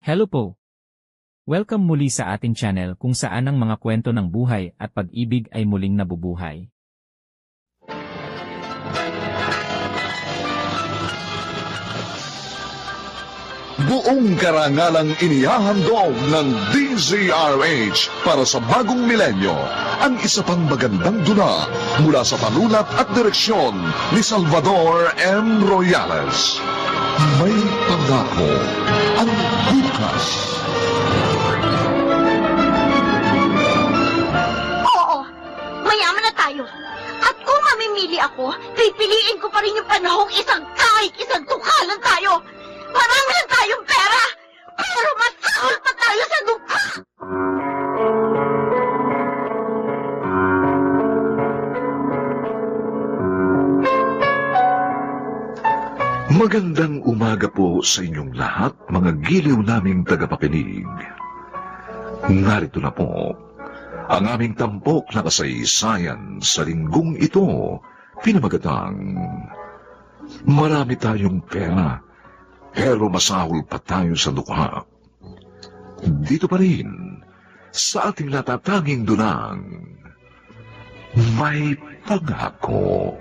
Hello po! Welcome muli sa ating channel kung saan ang mga kwento ng buhay at pag-ibig ay muling nabubuhay. Buong karangalang inihahandog ng DZRH para sa bagong milenyo ang isa pang magandang dula mula sa panulat at direksyon ni Salvador M. Royales. May pangako ang bukas. Oo, mayaman na tayo. At kung mamimili ako, pipiliin ko pa rin yung panahong kahit isang tukalan tayo. Marami na tayong pera, pero mas sahol pa tayo sa dukha. Magandang umaga po sa inyong lahat, mga giliw naming tagapakinig. Narito na po ang aming tampok na kasaysayan sa linggong ito, pinamagatang Marami Tayong Pera, pero masahol pa tayo sa dukha. Dito pa rin, sa ating natatanging dunang, May Pangako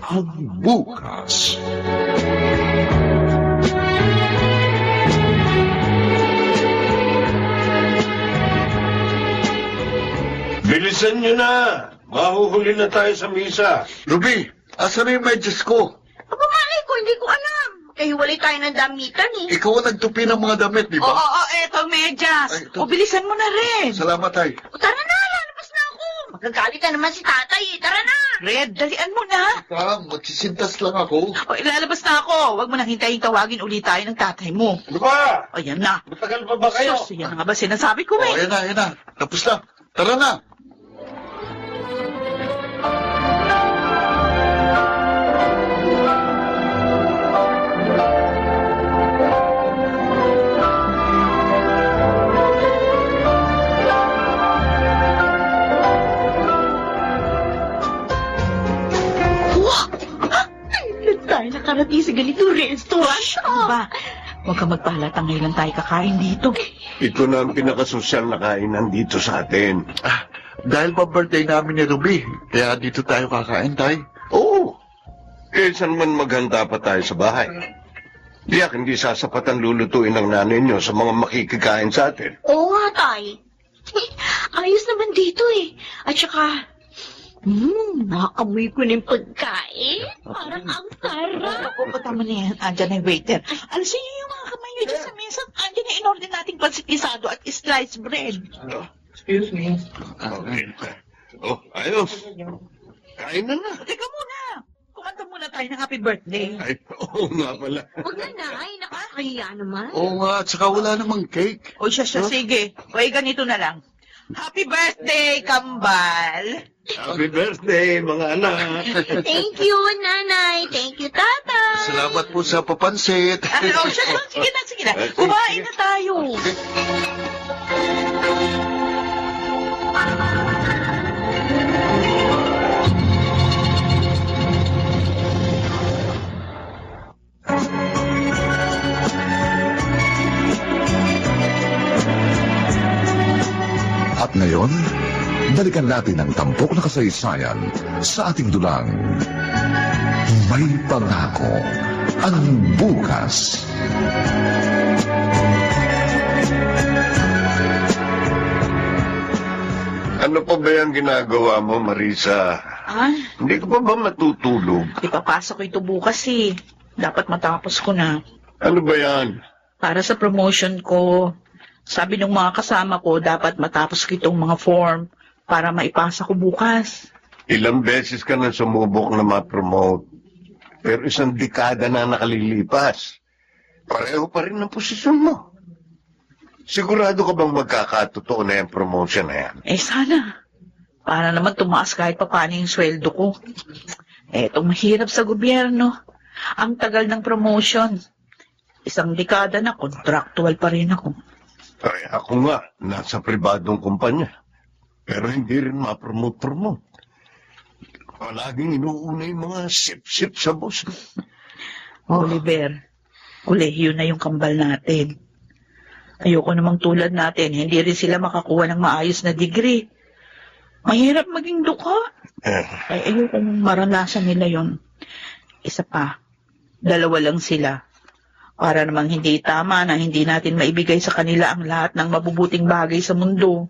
ang bukas. Bilisan nyo na! Mahuhuli na tayo sa misa. Ruby, asan na yung medyas ko? Aba, malay ko, hindi ko alam. Hiwalay tayo ng damitan eh. Ikaw ang nagtupi ng mga damit, di ba? Oo, eto, medyas. Ay, ito. O, bilisan mo na rin. Salamat, Tay. O, tara na, lalabas na ako. Magagalit na naman si tatay eh. Tara na. Red, dalian mo na. Magsisintas lang ako. O, ilalabas na ako. Huwag mo nang hintayin tawagin ulit tayo ng tatay mo. Ano ba? O, yan na. Matagal pa ba kayo? Sus, yan nga ba sinasabi ko eh. Ayan na. Tapos na. Tara na. Tayo nakarating sa ganitong restaurant. Ano ba? Huwag ka magpahalatang ngayon lang tayo kakain dito. Ito na ang pinakasosyal na kainan dito sa atin. Dahil pa birthday namin ni Ruby, kaya dito tayo kakain, Tay. Oo. Saan man maghanda pa tayo sa bahay. Diyak, hindi sasapat ang lulutuin ng nanay nyo sa mga makikikain sa atin. Oo nga, tay. Ayos naman dito eh. At saka, nakakamoy ko na yung pagkain. Parang ang sarap. O, tama na yan. Andyan na yung waiter. Alisin niyo yung mga kamay niyo dyan sa mesa. Andyan na in-order nating pansitisado at sliced bread. Excuse me. Okay. Oh, ayos. Kain na na. Teka muna. Kumanta muna tayo ng happy birthday. Ay, oo nga pala. Huwag na, nay. Nakakahiya naman. Oo nga, at saka wala namang cake. O siya, sige. O, ganito na lang. Happy birthday, Kambal! Happy birthday, mga anak. Thank you, nanay. Thank you, tatay. Salamat po sa papansit. Ano, siya, sige na. Kumain na tayo. At ngayon, balikan natin ang tampok na kasaysayan sa ating dulang May Pangako ang bukas. Ano pa ba yung ginagawa mo, Marisa? Hindi ka pa ba matutulog? Ipapasok ko ito bukas eh. Dapat matapos ko na. Ano ba yan? Para sa promotion ko. Sabi ng mga kasama ko, dapat matapos ko itong mga form para maipasa ko bukas. Ilang beses ka na sumubok na ma-promote. Pero isang dekada na nakalilipas. Pareho pa rin ang posisyon mo. Sigurado ka bang magkakatotoo na yung promotion na yan? Sana. Para naman tumaas kahit pa paano yung sweldo ko. Etong mahirap sa gobyerno. Ang tagal ng promotion. Isang dekada na, contractual pa rin ako. Ay, ako nga, nasa pribadong kumpanya. Pero hindi rin ma-promote. Palaging inuuna yung mga sip-sip sa boss. Oliver, kolehiyo na yung kambal natin. Ayoko namang tulad natin, hindi rin sila makakuha ng maayos na degree. Mahirap maging duka. Ay, ayoko maranasan nila yon. Isa pa, 2 lang sila. Para namang hindi tama na hindi natin maibigay sa kanila ang lahat ng mabubuting bagay sa mundo.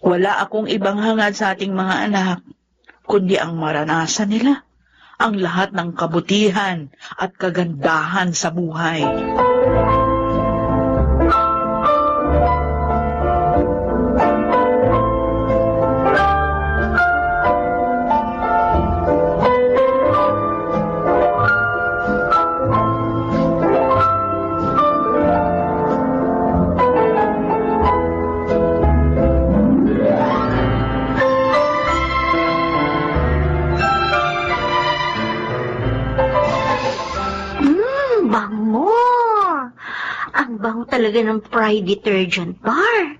Wala akong ibang hangad sa ating mga anak, kundi ang maranasan nila ang lahat ng kabutihan at kagandahan sa buhay. Bango! Ang bango talaga ng Pride Detergent Bar.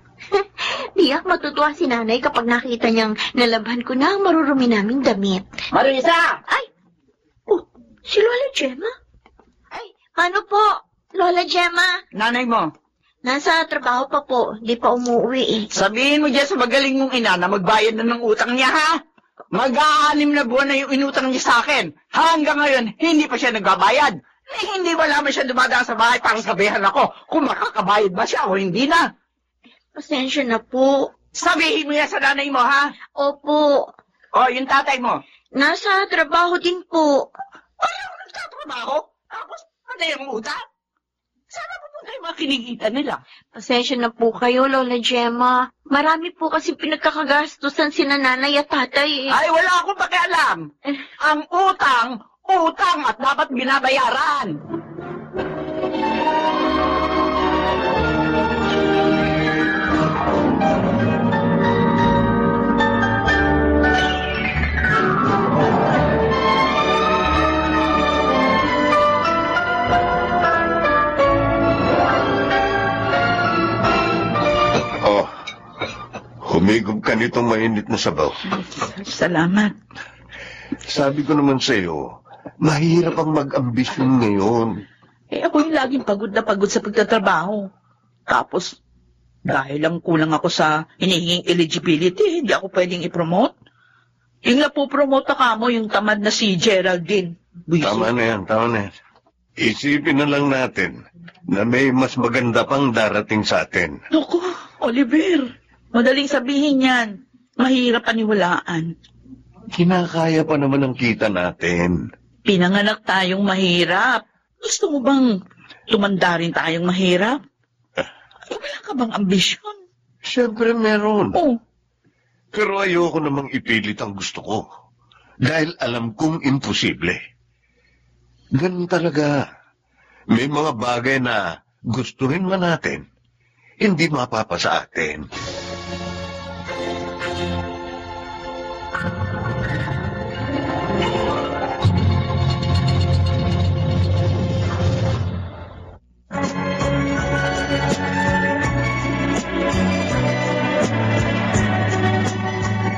Tiyak matutuwa si nanay kapag nakita niyang nalabhan ko na ang marurumi naming damit. Marisa! Ay! Oh, si Lola Gemma? Ay, ano po, Lola Gemma? Nanay mo, Nasa trabaho pa po, di pa umuwi eh. sabihin mo dyan sa magaling mong ina na magbayad na ng utang niya, ha? Mag-6 na buwan na yung inutang niya sa akin. Hanggang ngayon, hindi pa siya nagbabayad. Eh, hindi ba naman siya dumadaan sa bahay para sabihan ako kung makakabayad ba siya o hindi na? Pasensya na po. Sabihin mo yan sa nanay mo, ha? Opo, O, yung tatay mo. nasa trabaho din po. Ayaw nagtatrabaho? Tapos, ano yung utang? Sana pupunta yung mga kinikita nila. Pasensya na po kayo, Lola Gemma. Marami po kasi pinagkakagastusan si nanay at tatay eh. Ay, wala akong pakialam. Ang utang at dapat binabayaran. Oh, humigop ka nitong mainit na sabaw. Salamat. Sabi ko naman sa'yo, mahirap ang mag-ambisyon ngayon. Eh, ako yung laging pagod na pagod sa pagtatrabaho. Tapos, dahil lang kulang ako sa hinihinging eligibility, hindi ako pwedeng i-promote. Yung napopromote na kamo, yung tamad na si Geraldine. Buisit. Tama na yan, tama na yan. Isipin na lang natin na may mas maganda pang darating sa atin. Naku, Oliver, madaling sabihin yan. Mahirap paniwalaan. Kinakaya pa naman ang kita natin. Pinanganak tayong mahirap. Gusto mo bang tumanda rin tayong mahirap? Wala ka bang ambisyon? Siyempre meron. Oh, Pero ayoko namang ipilit ang gusto ko. Dahil alam kong imposible. Ganun talaga. May mga bagay na gustuhin man natin, hindi mapapa sa atin.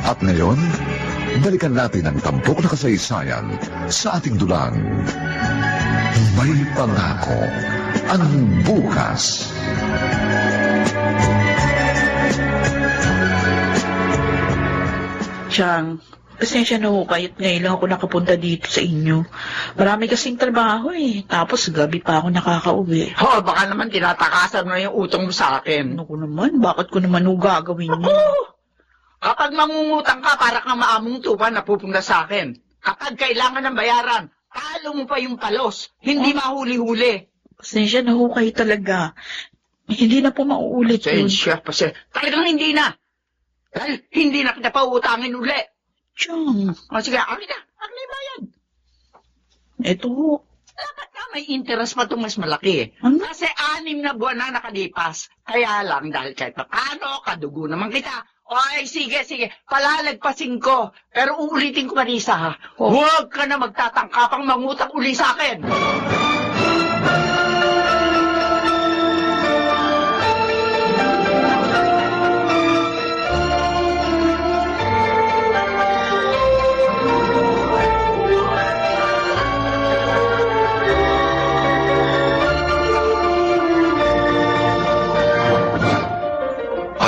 At ngayon, balikan natin ang tampok na kasaysayan sa ating dulang. May pangako ang bukas. Chang, pasensya na ho kahit ngayon lang ako nakapunta dito sa inyo. Marami kasing trabaho eh. Tapos gabi pa ako nakakauwi. Ho, baka naman tinatakasan mo yung utang mo sa akin. Ano ko naman? Bakit ko naman ho gagawin niyo? Kapag mangungutang ka, para kang maamong tupa na pupunta sa akin. Kapag kailangan ng bayaran, talo mo pa yung palos. Hindi mahuli-huli. Pasensya na ho kayo talaga. Hindi na po mauulit yun. Pasensya. Talagang hindi na. Dahil hindi na kita pauutangin uli. Chang, O sige, akin na. Akin na yung bayad. eto ho. Dapat na may interest pa itong mas malaki. Ano? Kasi 6 na buwan na nakalipas. Kaya lang, dahil kahit paano, kadugo naman kita. O ay, sige, palalagpasin ko. Pero uulitin ko, Marisa, ha? Oh. Huwag ka na magtatangkapang mangutang uli sa akin.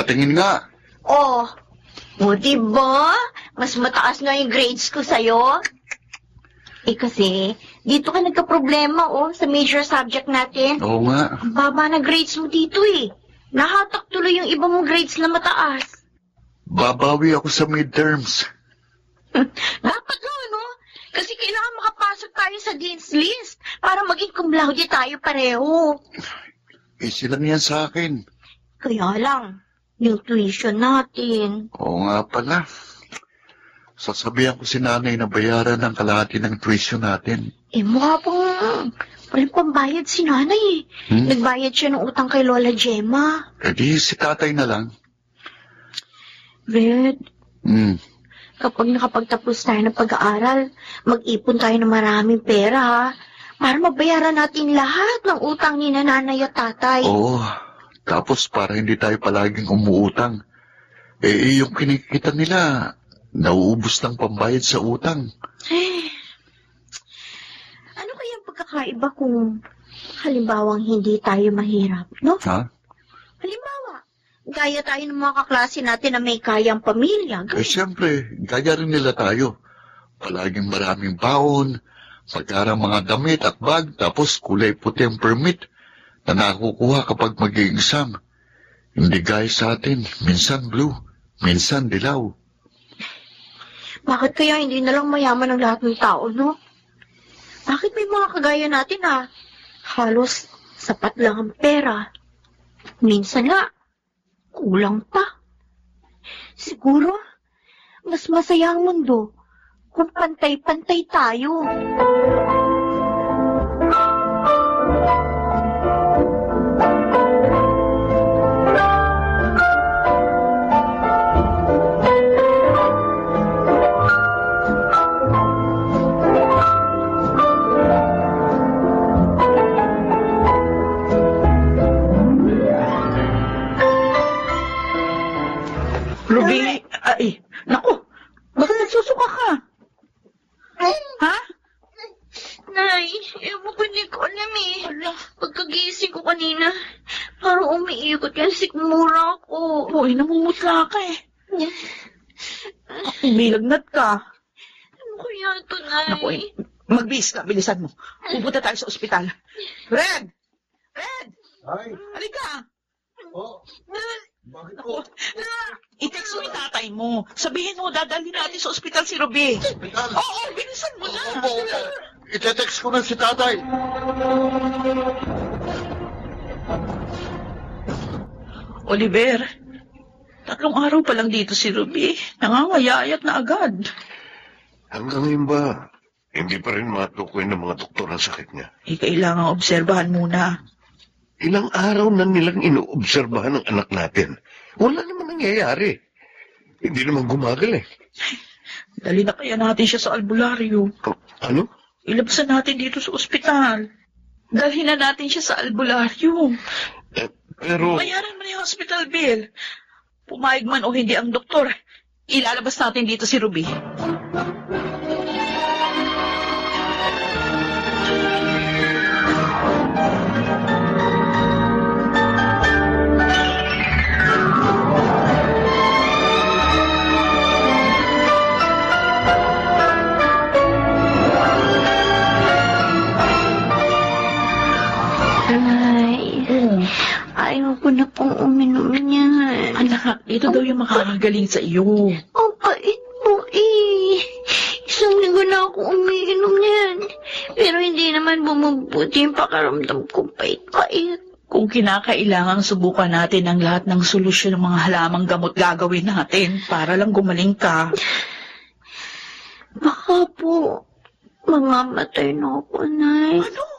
Patingin nga. Oh, o diba? Mas mataas nga yung grades ko sa'yo. Kasi, dito ka nagka-problema, sa major subject natin. Oo nga. Ang baba na grades mo dito, Nahatak tuloy yung iba mong grades na mataas. Babawi ako sa midterms. Dapat nga, Kasi kailangan makapasok tayo sa Dean's List para maging cum laude tayo pareho. Easy lang yan sa akin. Kaya lang, yung tuition natin. Oo nga pala. Sasabihan ko si nanay na bayaran ng kalahati ng tuition natin. Mukha pang walang pambayad si nanay. Nagbayad siya ng utang kay Lola Gemma. Di si tatay na lang. Red, Kapag nakapagtapos tayo ng pag-aaral, mag-ipon tayo ng maraming pera, ha? Para mabayaran natin lahat ng utang ni nanay at tatay. Oo. Tapos para hindi tayo palaging umuutang. Yung kinikita nila, nauubos ng pambayad sa utang. Ano kaya ang pagkakaiba kung halimbawang hindi tayo mahirap, no? Ha? Halimbawa, gaya tayo ng mga kaklase natin na may kayang pamilya. Siyempre, gaya rin nila tayo. Palaging maraming baon, pagkarang mga damit at bag, tapos kulay puti ang permit na nakukuha kapag mag-i-exam. Hindi gaya sa atin, minsan blue, minsan dilaw. Bakit kaya hindi na lang mayaman ang lahat ng tao, no? Bakit may mga kagaya natin halos sapat lang ang pera? Minsan nga, kulang pa. Siguro, mas masaya ang mundo kung pantay-pantay tayo. Ruby, naku, bakit nagsusuka ka? Ha? Nay, ewan ko, hindi ko alam Pagkagising ko kanina, parang umiikot yung sikmura ko. Boy, namumutla ka Bilagnat ka. Ano kaya ito, Nay? Naku, magbihis ka, bilisan mo. Pupunta tayo sa ospital. Red! Red! Ay, Halika! bakit Naku, i-text mo yung tatay mo. Sabihin mo, dadalhin natin sa ospital si Ruby. Oo, bilisan mo na. Ite-text ko na si tatay. Oliver, 3 araw pa lang dito si Ruby. Nangangayayat na agad. Hanggang ngayon ba, hindi pa rin matukoy ng mga doktor ang sakit niya? Kailangan obserbahan muna. Ilang araw na nilang inoobserbahan ang anak natin. Wala naman nangyayari. Hindi naman gumagal Dali na kaya natin siya sa albularyo. Ano? Ilabsan natin dito sa ospital. Dalhin na natin siya sa albularyo. Pero... Bayaran mo na yung hospital bill. Pumayag man o hindi ang doktor, ilalabas natin dito si Ruby. Ayaw ko na pong uminom niyan. Anak, ito daw yung makakagaling sa iyo. Ang pait mo Isang linggo na ako umiinom niyan. Pero hindi naman bumubuti yung pakaramdam ko pait-pait. Kung kinakailangan subukan natin ang lahat ng solusyon ng mga halamang gamot gagawin natin para lang gumaling ka. Baka po, mamamatay na ako, Nay. Ano?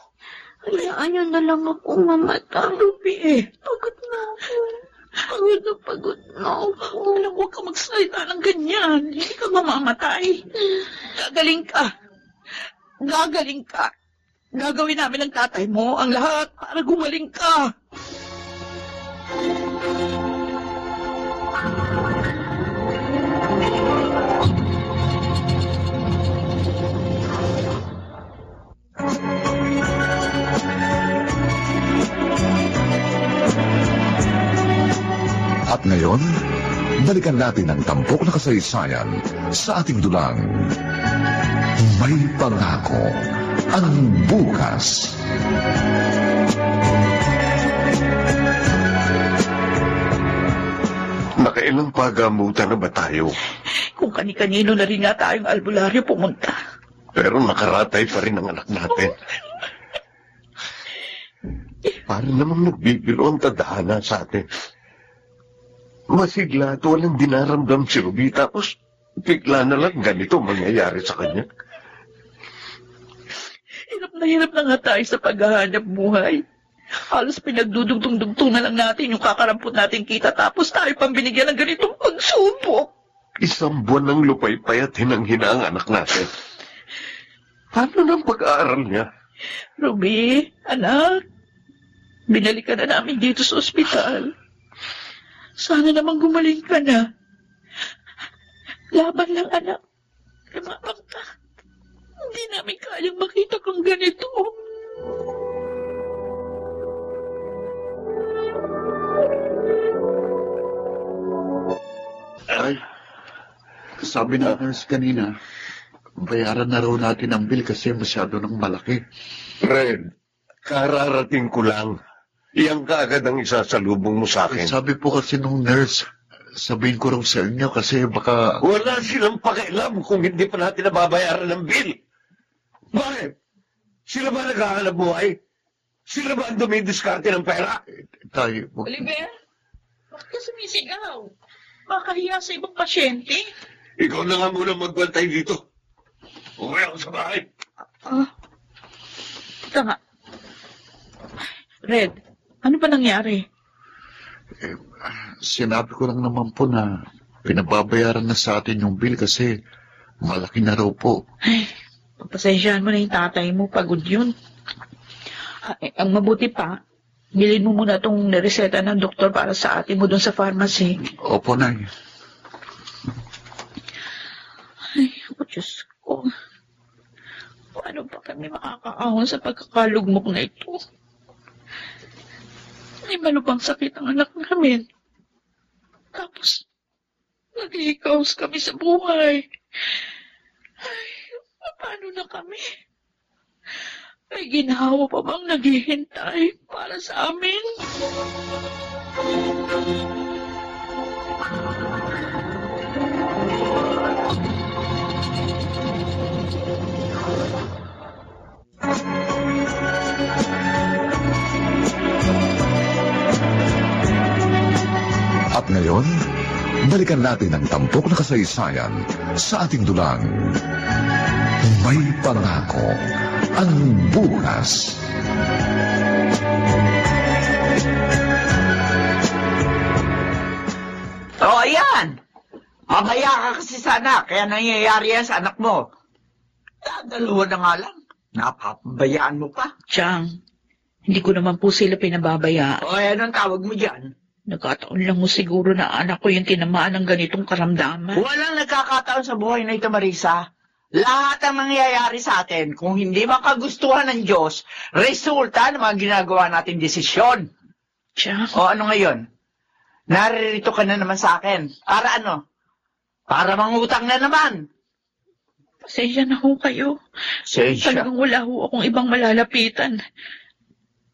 Hayaan niyo na lang ako mamatay. Ruby, Pagod na ako. Pagod na ako. alam, huwag ka magsalita ng ganyan. Hindi ka mamamatay. Gagaling ka. Gagaling ka. Gagawin namin ng tatay mo ang lahat para gumaling ka. At ngayon, balikan natin ang tampok na kasaysayan sa ating dulang. May pangako ang bukas. Nakailang pagamutan na ba tayo? Kung kani-kanino na rin nga tayong albularyo pumunta. Pero nakaratay pa rin ang anak natin. Para namang nagbibiro ang tadhana sa atin. Masigla at walang dinaramdam si Ruby, tapos bigla na lang ganito mangyayari sa kanya. Hirap na nga tayo sa paghahanap buhay. Halos pinagdudugtong-dugtong na lang natin yung kakarampot natin kita, tapos tayo pang binigyan ng ganitong pagsubok. Isang buwan ng lupaypay at hinang-hina ang anak natin. Paano ng pag-aaral niya? Ruby, anak, binalikan na namin dito sa ospital. Sana naman gumaling ka na. Laban lang, anak. Lumabang ka. Hindi namin kayang makita kang ganito. Ay, sabi na nurse kanina, bayaran na raw natin ang bill kasi masyado nang malaki. Fred, kararating ko lang. Iyang kaagad ang isasalubong mo sa akin. Sabi po kasi nung nurse, sabihin ko raw sa inyo kasi baka... Wala silang pakialam kung hindi pa natin nababayaran ng bill. Bakit? Sila ba naghahanap buhay? Sila ba ang dumidiskarte ng pera? Tayo, Oliver, bakit ka sumisigaw? Makahiya sa ibang pasyente. Ikaw na nga muna magbantay dito. Uwi ako sa bahay. Tanga. Red, ano ba nangyari? sinabi ko lang naman po na pinababayaran na sa atin yung bill kasi malaki na raw po. Ay, pagpasensyahan mo na yung tatay mo, pagod yun. Ang mabuti pa, bilhin mo muna itong nireseta ng doktor para sa atin mo doon sa pharmacy. Opo, Nay. Ay, ako Diyos ko. Paano ba kami makakaahon sa pagkakalugmok na ito? May malubang sakit ang anak namin. Tapos, nag-i-cause kami sa buhay. Ay, paano na kami? May ginawa pa bang naghihintay para sa amin? At ngayon, balikan natin ang tampok na kasaysayan sa ating dulang. May pangako ang bukas. O, ayan. Mamaya ka kasi sana, kaya nangyayari yan sa anak mo. Dalawa na nga lang. Napapabayaan mo pa. Chang, hindi ko naman po sila pinababayaan. O, anong tawag mo dyan? Nagkataon lang mo siguro na anak ko yung tinamaan ng ganitong karamdaman. Walang nagkakataon sa buhay na ito, Marisa. Lahat ang nangyayari sa atin, kung hindi makagustuhan ng Diyos, resulta ng mga ginagawa natin desisyon. Chang, O, ano ngayon? Naririto ka na naman sa akin. Para ano? Para mangutang na naman. pasensya na ho kayo. Sensya. Talagang wala ho akong ibang malalapitan.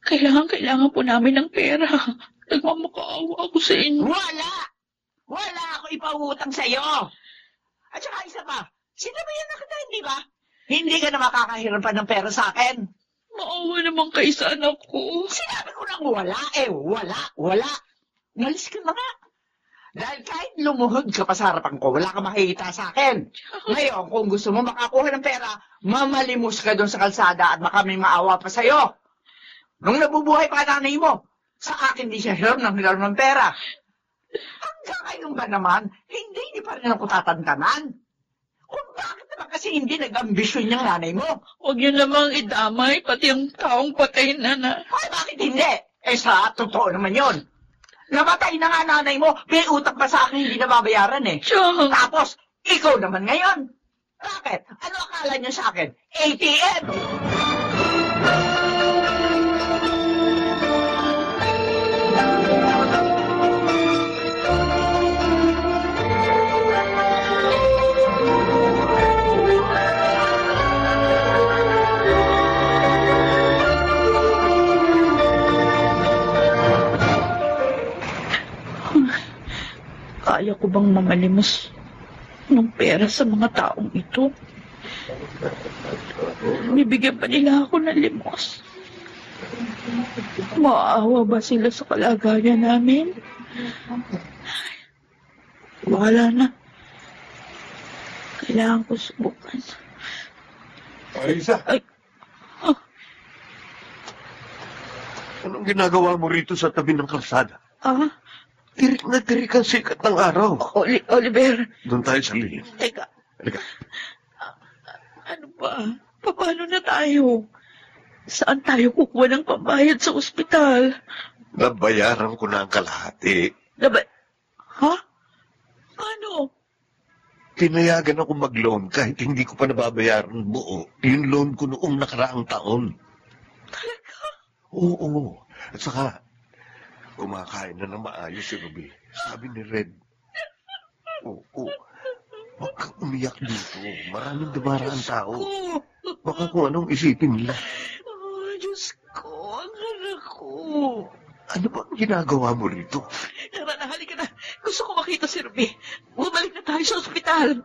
Kailangan po namin ng pera. Nagmamakaawa ako sa inyo. Wala! Wala ako ipautang sa'yo! At saka isa pa, sinabayan na kita, hindi ba? Hindi ka na makakahiram pa ng pera sa akin. Maawa naman kayo sa anak ko. Sinabi ko lang wala, wala. Nalis ka na nga. Dahil kahit lumuhod ka pa sa harapan ko, wala ka makikita sa akin. Ngayon, kung gusto mo makakuha ng pera, mamalimos ka doon sa kalsada at baka may maawa pa sa'yo. Nung nabubuhay pa nanay mo, sa akin di siya hiram ng pera. Hanggang ngayon ba naman, hindi pa rin ako tatantanan. Kung bakit naman kasi hindi nag-ambisyon niyang nanay mo? Huwag yun namang idamay, pati ang taong patay na na. Ay, bakit hindi? Eh, sa totoo naman yun. Namatay na nga nanay mo, may utang pa sa akin hindi nababayaran eh. Chang, Tapos, ikaw naman ngayon. Bakit? Ano akala niyo sa akin? ATM! Kaya ko bang mamalimos ng pera sa mga taong ito? Bibigyan pa nila ako ng limos. Maawa ba sila sa kalagayan namin? Wala na. Kailangan ko subukan. Marisa, Ay, anong ginagawa mo rito sa tabi ng kalsada? Tirik na tirik ang sikat ng araw. Oliver, Doon tayo sa lilim. teka, Halika. ano ba? Paano na tayo? Saan tayo kukuha ng pambayad sa ospital? Nabayaran ko na ang kalahati. Ha? Ano? Tinayagan ako mag-loan kahit hindi ko pa nababayaran buo. Yung loan ko noong nakaraang taon. Talaga? Oo. At saka, kumakain na ng maayos si Ruby. Sabi ni Red. Oo. Huwag kang umiyak dito. Maraming dumaraan tao. Baka kung anong isipin nila. Oh, Diyos ko, ang anak ko. Ano ba ang ginagawa mo rito? Tara na, halika na. Gusto ko makita si Ruby. Bumalik na tayo sa ospital.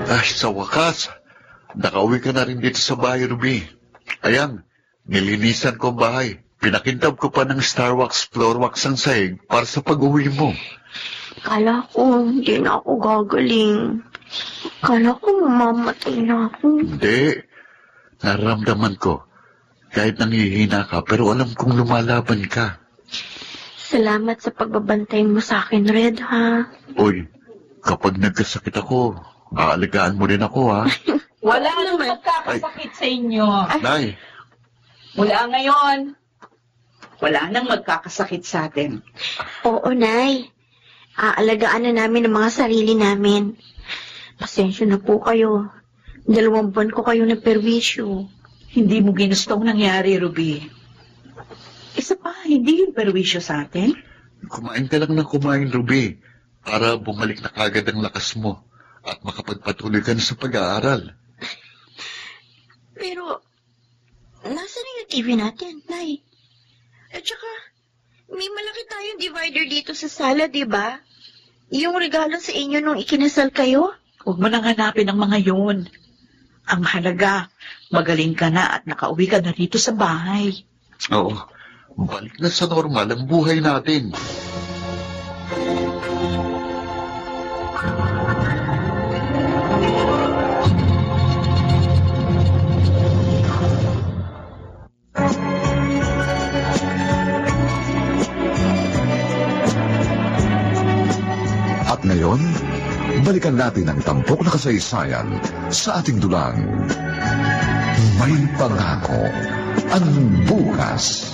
Ay, sa wakas, nakauwi ka na rin dito sa bahay, Ruby. Ayan, nilinisan ko ang bahay. Pinakintab ko pa ng Starwax Floorwax ang sahig para sa pag-uwi mo. Kala ko, hindi na ako gagaling. Kala ko, mamamatay na ako. Hindi. Nararamdaman ko. Kahit nanghihina ka, pero alam kong lumalaban ka. Salamat sa pagbabantay mo sa akin, Red, ha? Uy, kapag nagkasakit ako, aalagaan mo rin ako, ha? Wala naman magkakasakit sa inyo. Nay, Mula ngayon, wala nang magkakasakit sa atin. Oo, Nay. Aalagaan na namin ang mga sarili namin. Pasensya na po kayo. 2 buwan ko kayo ng perwisyo. Hindi mo ginustong nangyari, Ruby. Isa pa, hindi yung perwisyo sa atin. kumain ka lang ng kumain, Ruby, para bumalik na kagad ang lakas mo at makapagpatuloy ka na sa pag-aaral. Pero, nasa na yung TV natin, Nay? At saka, may malaki tayong divider dito sa sala, di ba? Yung regalo sa inyo nung ikinasal kayo? Huwag mo nang hanapin ang mga yun. Ang halaga, magaling ka na at nakauwi ka na rito sa bahay. Oo, balik na sa normal ang buhay natin. At ngayon, balikan natin ang tampok na kasaysayan sa ating dulang. May pangako ang bukas.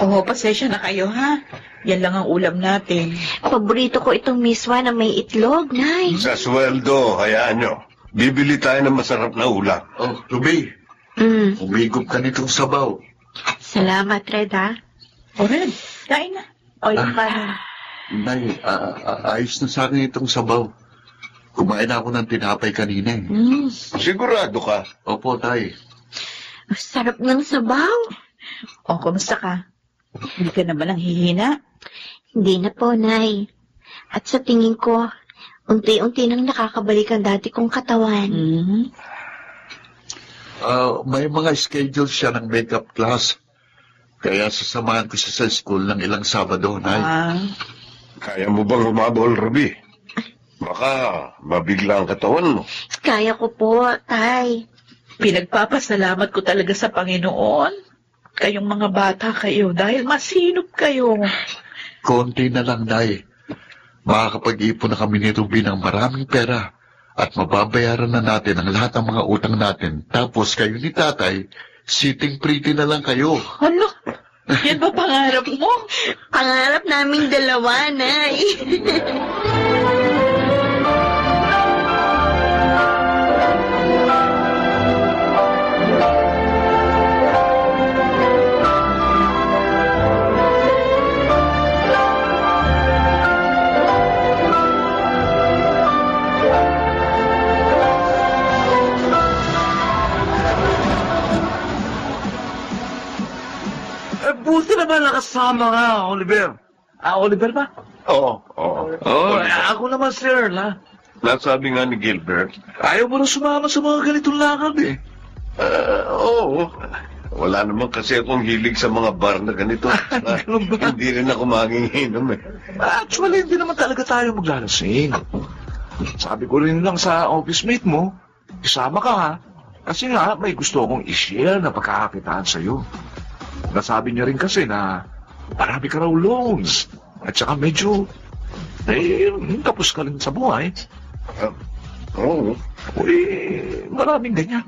Oo, pasensya na kayo, ha? Yan lang ang ulam natin. Paborito ko itong miswa na may itlog, Nay. Sa sweldo, hayaan nyo. Bibili tayo ng masarap na ulam. Oh, Ruby, umigop ka nitong sabaw. Salamat, Red, ha? O, Red, kain na. O, yung kanin. Nay, ayos na sa akin itong sabaw. Kumain na ako ng tinapay kanina eh. Sigurado ka? Opo, tay. Sarap ng sabaw. O, kumusta ka? Hindi ka na ba lang hihina? Hindi na po, Nay. At sa tingin ko, unti-unti nang nakakabalik ang dati kong katawan. May mga schedule siya ng makeup class. Kaya sasamahan ko siya sa school ng ilang Sabado, Nay. Kaya mo bang humabol, Ruby? Baka mabigla ang katawan mo. Kaya ko po, Tay. Pinagpapasalamat ko talaga sa Panginoon. Kayong mga bata kayo dahil masinop kayo. Konti na lang, Nay. Makakapag-ipon na kami ni Ruby ng maraming pera at mababayaran na natin ang lahat ng mga utang natin. Tapos kayo ni Tatay, sitting pretty na lang kayo. Ano? Yan ba pangarap mo? Pangarap naming dalawa, Nay. naman nakasama nga, Oliver. Oliver ba? Oo. Ako naman si Earl, ha? Nasabi nga ni Gilbert. Ayaw mo na sumama sa mga ganitong lakad, eh. Oo. Wala naman kasi akong hilig sa mga bar na ganito. Ganun ba? Hindi rin ako manginginom eh. Actually, hindi naman talaga tayo maglalasing. Sabi ko rin lang sa office mate mo, isama ka ha. Kasi nga, may gusto akong i-share na pagkakakitaan sa'yo. Nasabi niya rin kasi na marami ka raw loans. At saka medyo, tapos ka rin sa buhay. Oo. Uy, maraming ganyan.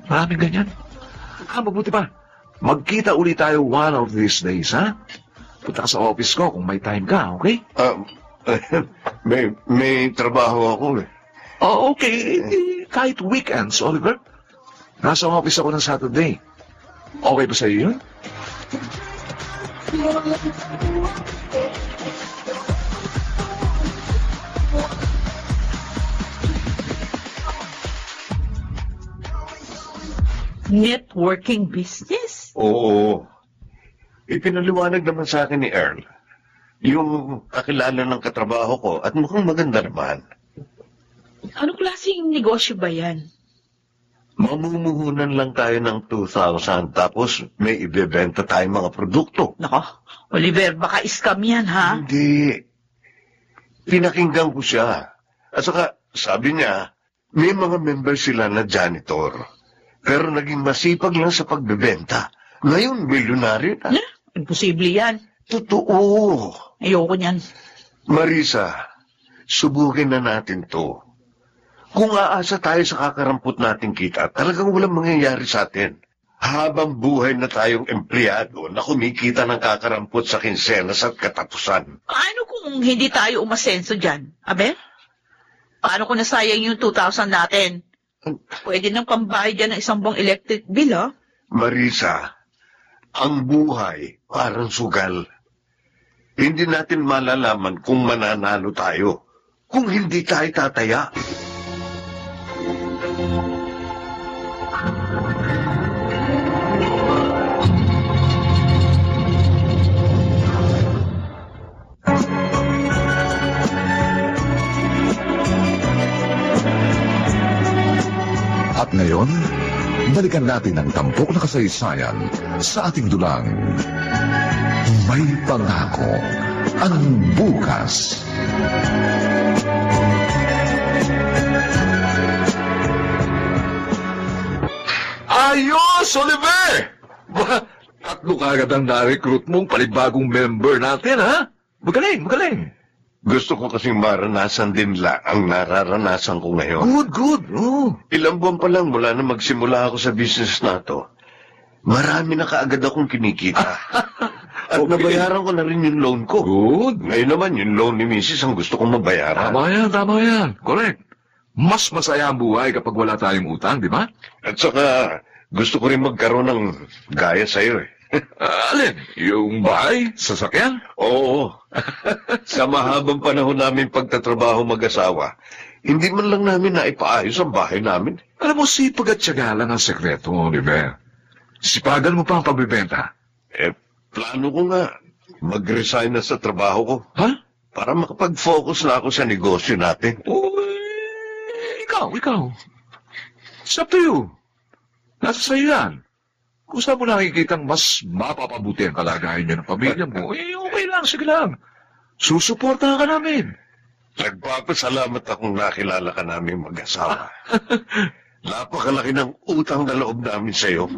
Mabuti pa. Magkita ulit tayo one of these days, ha? Punta ka sa office ko kung may time ka, okay? May trabaho ako eh. Okay. Kahit weekends, Oliver. Nasa office ako ng Saturday. Okay ba sa'yo yun? Networking business? Oo. Ipinaliwanag naman sa akin ni Earl. Yung kakilala ng katrabaho ko at mukhang maganda naman. Anong klaseng negosyo ba yan? Mamumuhunan lang tayo ng 2,000 tapos may ibebenta tayong mga produkto. Nako, Oliver, baka scam yan, ha? Hindi. Pinakinggan ko siya. At saka, sabi niya, may mga member sila na janitor. Pero naging masipag lang sa pagbebenta. Ngayon, milyonaryo na. Imposible yan. Totoo. Ayoko niyan. Marisa, subukin na natin to. Kung aasa tayo sa kakarampot nating kita, talagang walang mangyayari sa atin. Habang buhay na tayong empleyado na kumikita ng kakarampot sa kinsenas at katapusan. Paano kung hindi tayo umasenso dyan? Abe? Paano kung nasayang yung 2,000 natin? Pwede nang pambayad dyan ng isang buwang electric bill, ha? Marisa, ang buhay parang sugal. Hindi natin malalaman kung mananalo tayo, kung hindi tayo tataya. At ngayon, balikan natin ang tampok na kasaysayan sa ating dulang. May pangako ang bukas. Ayos, Oliver! Tatlo kagad ang na-recruit mong palibagong member natin, ha? Magaling. Gusto ko kasing maranasan din ang nararanasan ko ngayon. Good. Oh. Ilang buwan pa lang mula na magsimula ako sa business na to. Marami na kaagad akong kinikita. At Okay. nabayaran ko na rin yung loan ko. Good. Ngayon naman, yung loan ni Mrs. ang gusto kong mabayaran. Tama yan. Correct. Mas masaya ang buhay kapag wala tayong utang, di ba? At saka, gusto ko rin magkaroon ng gaya sa'yo eh. Alin? Yung bahay? Sasakyan? Oo. Sa mahabang panahon namin pagtatrabaho mag-asawa, hindi man lang namin naipaayos ang bahay namin. Alam mo, sipag at tiyaga lang ang sekreto, Oliver. Sipagan mo pa ang pagbibenta. Plano ko nga, mag-resign na sa trabaho ko. Ha? Para makapag-focus na ako sa negosyo natin. Ikaw. It's up to you. Nasa sa'yo yan. Kung saan mo nakikita mas mapapabuti ang kalagayan niyo ng pamilya mo, okay lang, sige lang. Susuportahan ka namin. Nagpapasalamat akong nakilala ka namin mag-asawa. Napakalaki ng utang na loob namin sa'yo.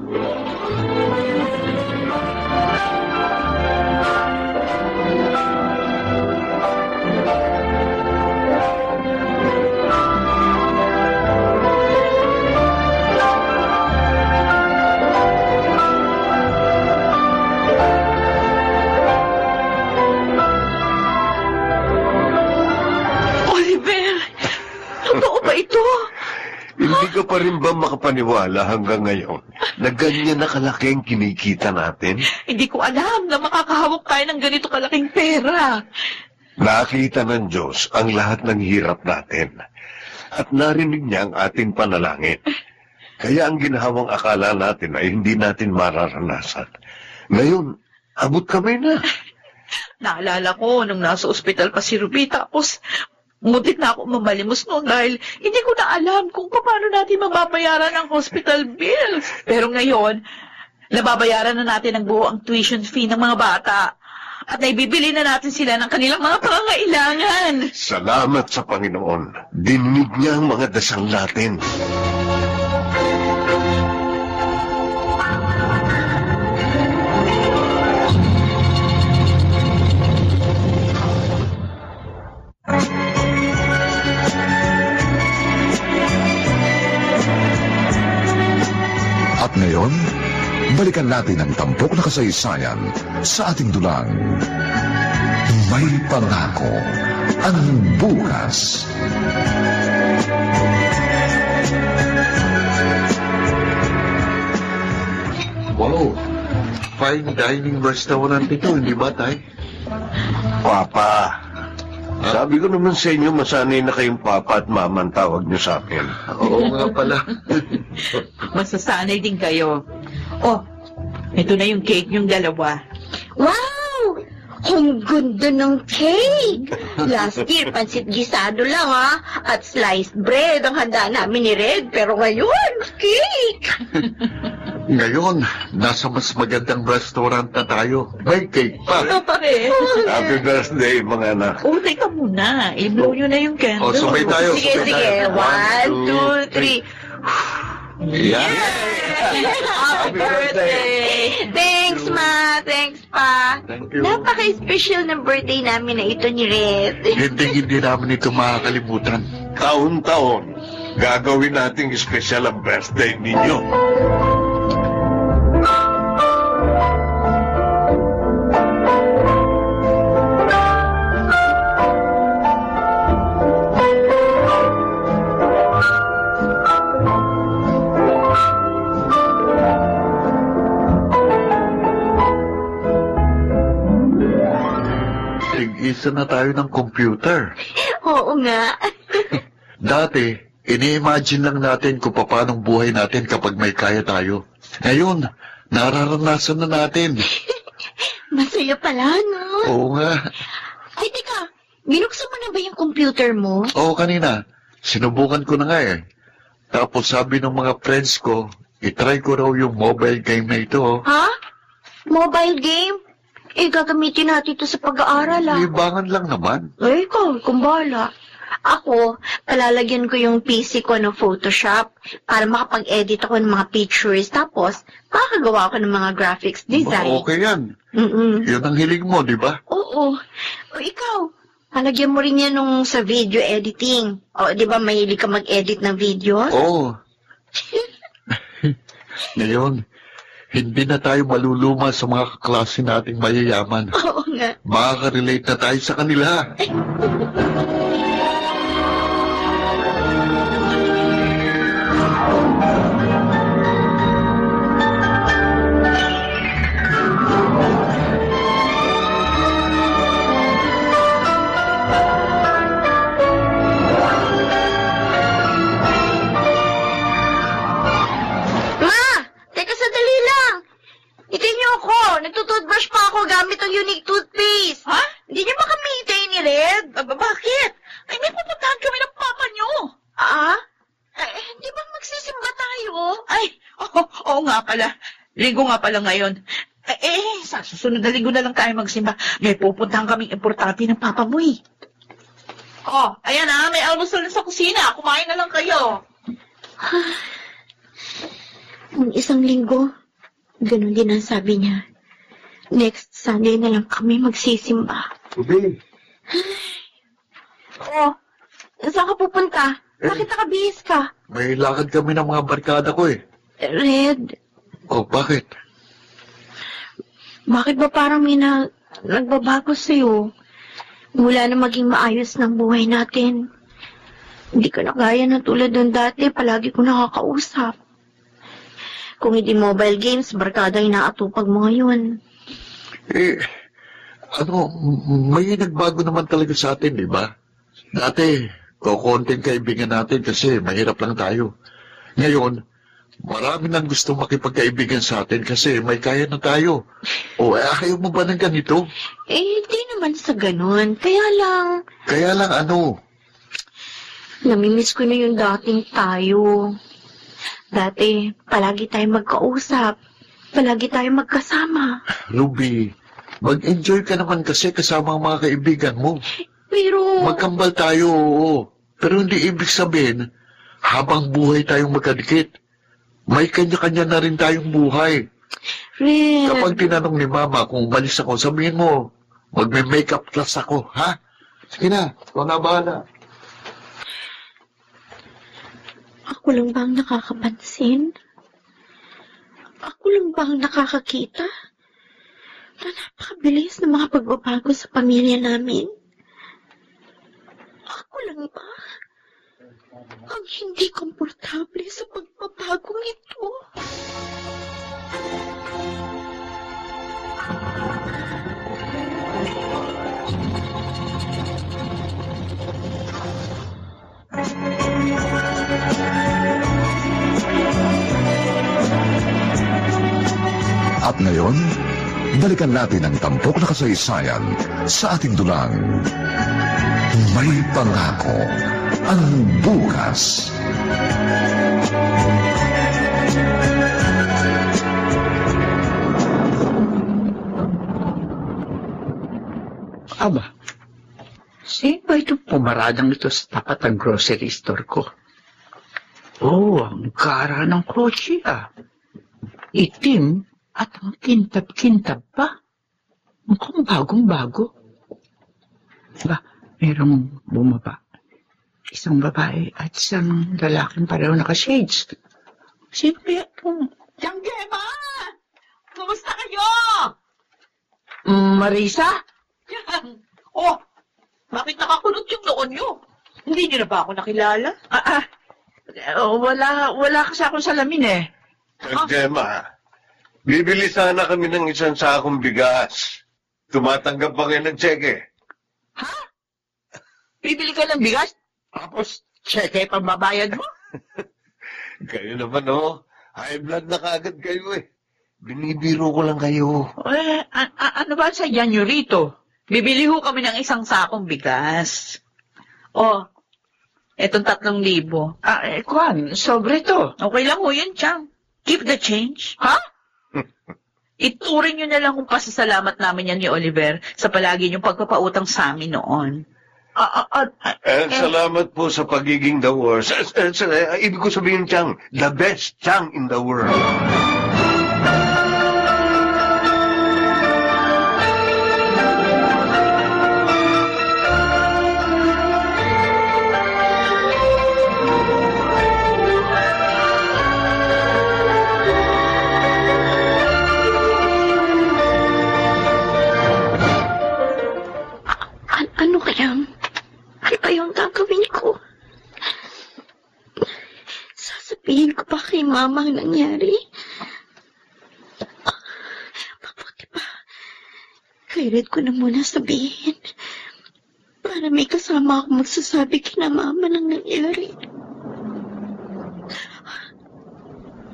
Oliver! Totoo ba ito? Hindi ka pa rin ba makapaniwala hanggang ngayon na ganyan na kalaki ang kinikita natin? Hindi ko alam na makakahawak tayo ng ganito kalaking pera. Nakita ng Diyos ang lahat ng hirap natin at narinig niya ang ating panalangin. Kaya ang ginahawang akala natin ay hindi natin mararanasan. Ngayon, abot kami na. Naalala ko nung nasa ospital pa si Ruby, tapos muntik na ako mamalimos noon dahil hindi ko na alam kung paano natin mababayaran ang hospital bills. Pero ngayon, nababayaran na natin ang buo ang tuition fee ng mga bata. At naibibili na natin sila ng kanilang mga pangangailangan. Salamat sa Panginoon. Dinig niya ang mga dasal natin. At ngayon, balikan natin ang tampok na kasaysayan sa ating dulang. May pangako ang bukas. Wow, fine dining restaurant ito, hindi ba, Tay? Papa, sabi ko naman sa inyo, masanay na kayong papa at mama ang tawag niyo sa akin. Oo nga pala. Masasanay din kayo. Oh, ito na yung cake yung dalawa. Wow! Ang ganda ng cake! Last year, pansit gisado lang ha, at sliced bread ang handa namin ni Red, pero ngayon, cake! Ngayon, nasa mas magandang restaurant na tayo. May cake pa. Ano pa rin? Happy birthday, mga anak. Oh, teka muna. I-blow nyo na yung candle. Oh, sabay tayo. Sige, sabay sige. tayo. 1, 2, 3. Yeah. Happy birthday! Thanks, Ma! Thanks, Pa! Thank you. Napaka-special ng birthday namin na ito ni Red. Hindi namin ito makakalimutan. Taon-taon, gagawin nating special ang birthday ninyo. Tig-isa na tayo ng computer. Oo nga. Dati, ini-imagine lang natin kung paano buhay natin kapag may kaya tayo. Ngayon, nararanasan na natin. Masaya pala, no? Oo nga. Ay, teka. Binuksan mo na ba yung computer mo? Oo, kanina. Sinubukan ko na nga eh. Tapos sabi ng mga friends ko, itry ko raw yung mobile game na ito. Ha? Mobile game? Eh, gagamitin natin ito sa pag-aaral, ah. Libangan lang naman. Eh, ikaw, kung bahala. Ako, palalagyan ko yung PC ko ng Photoshop para makapag-edit ako ng mga pictures. Tapos, makakagawa ako ng mga graphics design. Okay yan. Mm-mm. Yun ang hilig mo, di ba? Oo. O ikaw, palagyan mo rin yan nung sa video editing. O, di ba mahilig ka mag-edit ng videos? Oo. Ngayon, hindi na tayo maluluma sa mga kaklase nating mayayaman. Oo nga. Makaka-relate na tayo sa kanila. Ma! Teka, sandali lang. Itin niyo ako. Nagtutoothbrush pa ako gamit ang unique toothpaste. Ha? Hindi niyo ba kami hitayin ni Red? Bakit? Ay, may pupuntahan kami ng papa nyo. Ah? Di ba magsisimba tayo? Ay, oo nga pala. Linggo nga pala ngayon. Sa susunod na linggo na lang tayo magsimba. May pupuntahan kaming importante ng papa mo eh. Oh, ayan ah, may almusal na sa kusina. Kumain na lang kayo. Nung isang linggo, ganun din ang sabi niya. Next Sunday na lang kami magsisimba. Ruby, Oh, saan ka pupunta? Bakit nakabihis ka? May lakad kami ng mga barkada ko eh. Red, Oh, bakit? bakit ba parang may nagbabago sa'yo? Mula na maging maayos ng buhay natin. Hindi ka na gaya na tulad ng dati, palagi ko nakakausap. Kung hindi mobile games, barkada yung naatupag mo ngayon. May nagbago naman talaga sa atin, di ba? Dati, kukonting kaibigan natin kasi mahirap lang tayo. Ngayon, Marami nang gusto makipagkaibigan sa atin kasi may kaya na tayo. O ayaw mo ba ng ganito? Hindi naman sa ganun. Kaya lang Ano? namimiss ko na yung dating tayo. Dati, palagi tayong magkausap. Palagi tayong magkasama. Ruby, mag-enjoy ka naman kasi kasama ang mga kaibigan mo. Pero... Magkambal tayo, oo. Pero hindi ibig sabihin, habang buhay tayong magkadikit. May kanya-kanya na rin tayong buhay. Red... Kapag tinanong ni Mama kung umalis ako, sabihin mo, magme-makeup class ako, ha? Sige na, ikaw na bahala. Ako lang ba ang nakakapansin? Ako lang ba ang nakakakita? Na napakabilis ng mga pagbabago sa pamilya namin? Ako lang ba ang hindi komportable sa pagbabagong ito? At ngayon, balikan natin ang tampok na kasaysayan sa ating dulang. May pangako ang bukas. Aba, sino ba itong pumaradang ito sa tapat ng grocery store ko? Oh, ang gara ng kotse Itim at ang kintab-kintab pa. Mukhang bagong-bago. Ba, merong bumaba. Isang babae at isang lalaking pareho naka-shades. Sino kaya itong... Yang Gemma! Kumusta kayo? Marisa? Oh, bakit nakakulot yung noon nyo? Hindi nyo na ba ako nakilala? Wala kasi akong salamin Gemma, bibili sana kami ng isang sakong bigas. Tumatanggap ba kayo ng tseke? Ha? Bibili ka ng bigas? Tapos, tseke pambabayad mo? Kayo naman, high blood na kagad kayo Binibiro ko lang kayo. Ano ba sa nyo rito? Bibili ho kami ng isang sakong bigas. Oh, etong 3,000. Kwan, sobre to. Okay lang ho yun, Chang. Keep the change. Ha? Ituring nyo na lang kung pasasalamat namin yan ni Oliver sa palagi niyong pagpapautang sa amin noon. Salamat po sa pagiging the worst. Ibig ko sabihin, Chang, the best Chang in the world. Ano kayang gagawin ko? Sasabihin ko pa kay Mama ang nangyari? Mabuti pa. Kay Red ko na muna sabihin. Para may kasama ako magsasabi kina Mama ng nangyari.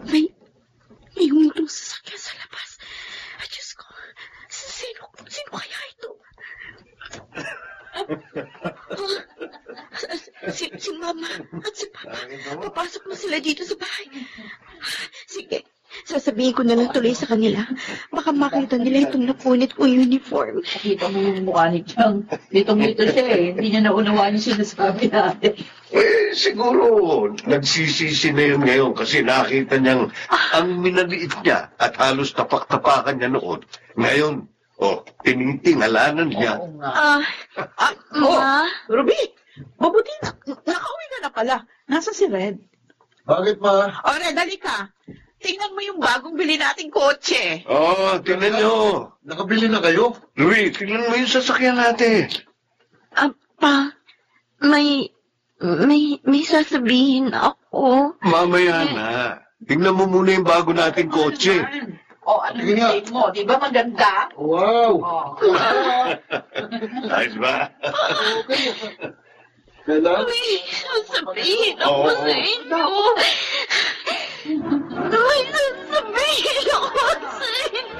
May humulong sasakyan sa labas. Ay, Diyos ko. Sino kaya ito? Si Mama at si Papa. Papasok mo sila dito sa bahay. Sige, sasabihin ko na lang tuloy sa kanila. Baka makita nila itong napunit kong uniform. Nakita mo yung mukha ni Chang. Litong-lito siya Hindi niya naunawaan yung sinasabi natin. Siguro nagsisisi na yun ngayon kasi nakita niyang ang minaliit niya at halos tapak-tapakan niya noon. Ngayon, tinitingalanan niya. Oo nga. Ma? Ruby, mabuti nakauwi ka na pala. Nasa si Red? Bakit ma? Red, dali ka. Tingnan mo yung bagong bili nating kotse. Tingnan niyo. Nakabili na kayo? Louie, tingnan mo yung sasakyan natin. Pa, may sasabihin ako. Mamaya na. Tingnan mo muna yung bago nating kotse. Ano yung take mo? Di ba maganda? Wow! Ayos ba? May sasabihin ako sa inyo. May sasabihin ako sa inyo.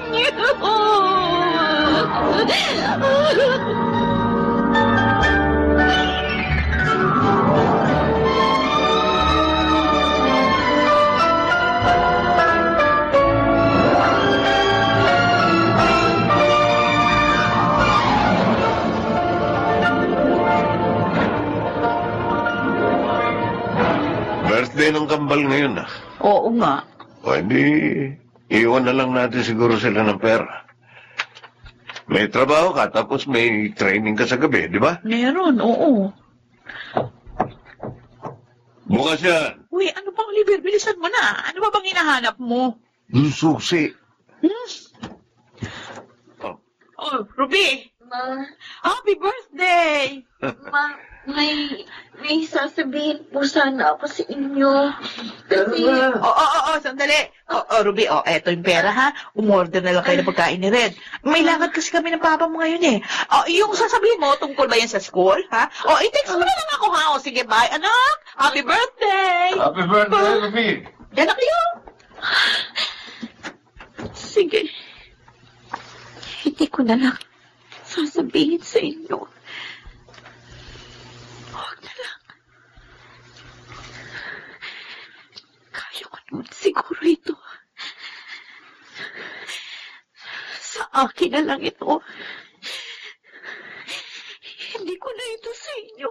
Birthday ng kambal ngayon ah. Oo nga. O hindi, iwan na lang natin siguro sila ng pera. May trabaho ka, tapos may training ka sa gabi, di ba? Meron, oo. Bukas yan. Uy, ano bang Oliver? Bilisan mo na. Ano ba bang hinahanap mo? Yung susi. Oh, Ruby! Ma, Happy birthday! ma, may sasabihin po sana ako sa inyo. Kasi, Sandali. Ruby, eto yung pera, ha? Umorder na lang kayo ng pagkain ni Red. May lakad kasi kami ng papa mo ngayon, eh. Yung sasabihin mo, tungkol ba yan sa school, ha? I-text mo na lang ako, ha? Sige, bye, anak! Happy birthday! Happy birthday, Ruby. Anak yun! sige. Hindi ko na lang sasabihin sa inyo. Huwag na lang. Kaya ko naman siguro ito. Sa akin na lang ito. Hindi ko na ito sa inyo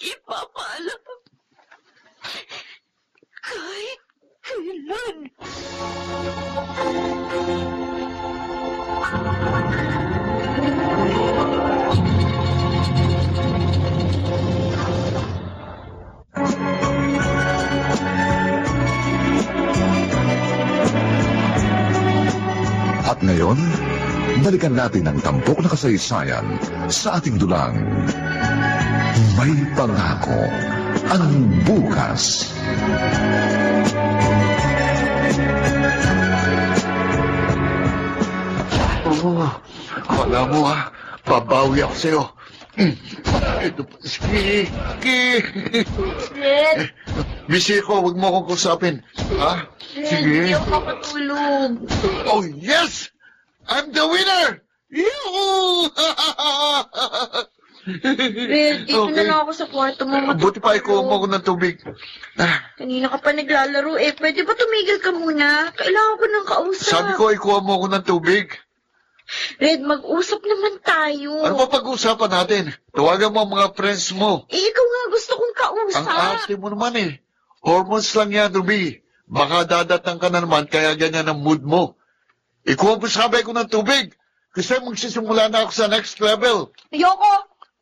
ipapaalam. Kahit kailan. At ngayon, balikan natin ang tampok na kasaysayan sa ating dulang. May pangako ang bukas. Wala mo ha, babawi ako sa'yo. Ito pa, sige. Red, Busy ko, huwag mo akong kusapin. Ha? hindi Sige. ako makatulog. Oh, yes! I'm the winner! Yoo! Red, dito na lang ako sa kwarto mo matutulog. Buti pa ikuha mo ako ng tubig. Kanina ka pa naglalaro eh. Pwede ba tumigil ka muna? Kailangan ko ng kausap. Sabi ko ikuha mo ako ng tubig. Red, mag-usap naman tayo. Ano ba pag-uusapan natin? Tawagan mo ang mga friends mo. Eh, ikaw nga gusto kong kausap. Ang arte mo naman eh. Hormones lang yan, Ruby. Baka dadatang ka na naman, kaya ganyan ang mood mo. Ikuha mo sabi ko ng tubig. Kasi magsisimula na ako sa next level. Ayoko.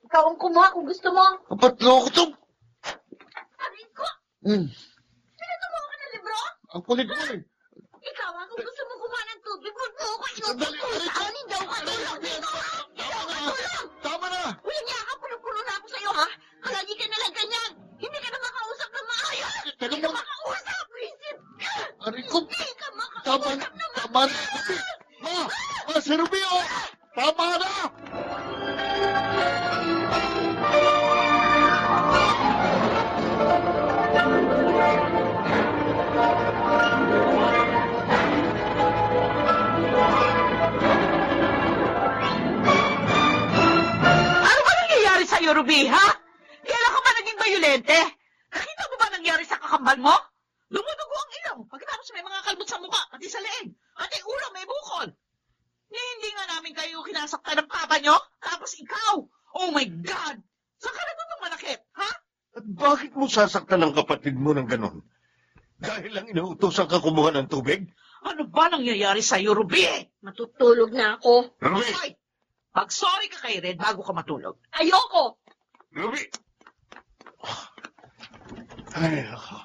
Ikaw ang kumuha kung gusto mo. Ba't loko to? Arin ko. Pinatumuha ka ng libro? Ang kulit mo eh. Ikaw ang kung gusto mo kumuha ng tubig. Huwag mo ako Sandali, inutusan. Hindi ako katulog. Tama na! Walang niya ka. Puno-puno na ako sa'yo, ha? Lagi ka nalang ganyan. Hindi ka na makausap na maayos. Hindi ka makausap. Visit ka. Aray ko! Hindi ka Tama makausap na! na Tama na! Si Ruby, oh! Tama na! Ano ba nangyayari sa'yo, Ruby, ha? Kailan ka ba naging bayolente? Nakita mo ba nangyari sa kakambal mo? Lumudugo ang ilong, pagkatapos may mga kalbot sa mukha, pati sa leeg, pati ulo may bukol. Hindi nga namin kayo kinasaktan ng papa nyo, tapos ikaw, oh my God! Saan ka natutong manakit, ha? At bakit mo sasaktan ang kapatid mo ng ganon? Dahil lang inuutosan ka kumuha ng tubig? Ano ba nangyayari sa'yo, Ruby? Matutulog na ako. Ruby! Hoy, pag-sorry ka kay Red bago ka matulog. Ayoko. Ruby! Ay, ako.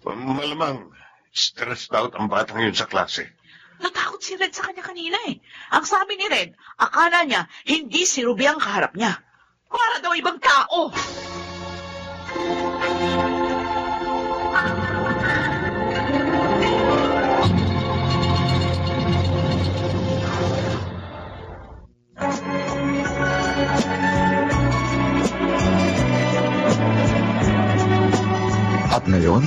Malamang stressed out ang batang yun sa klase. Natakot si Red sa kanya kanina eh. Ang sabi ni Red, akala niya hindi si Ruby ang kaharap niya. Para daw ibang tao. At ngayon,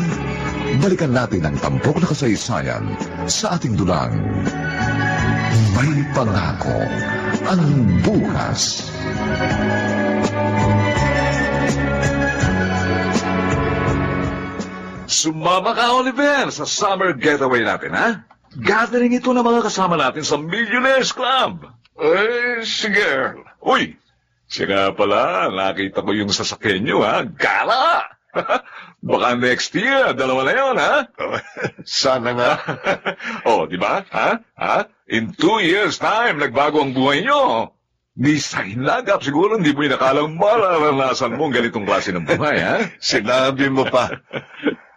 balikan natin ang tampok na kasaysayan sa ating dulang. May pangako ang bukas. Sumama ka, Oliver, sa summer getaway natin, ha? Gathering ito ng mga kasama natin sa Millionaires Club. Sige. Uy, siya pala, nakita ko yung sasakyan nyo, ha? Gala! Baka next year, dalawa na yun, ha? Sana nga. Oh, di ba? Ha? In 2 years' time, nagbago ang buhay nyo. Di sa hinagap, siguro hindi mo inakalang mararanasan mo ang ganitong klase ng buhay, ha? Sinabi mo pa.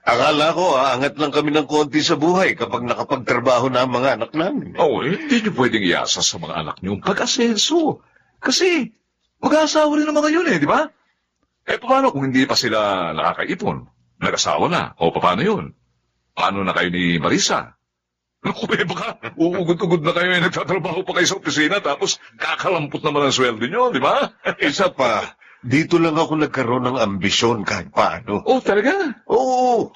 Akala ko, aangat lang kami ng konti sa buhay kapag nakapagtrabaho na ang mga anak namin. Oh, hindi nyo pwedeng iasa sa mga anak nyo pag-asenso. Kasi, mag-aasawa rin ang mga yun, di ba? Eh, paano kung hindi pa sila nakakaipon? Nag-asawa na. O, paano yun? Paano na kayo ni Marisa? Naku, baka uugod-ugod na kayo nagtatrabaho pa kayo sa opisina tapos kakalampot naman ang sweldo nyo, di ba? Isa pa, dito lang ako nagkaroon ng ambisyon kahit paano. Oh, talaga? Oo.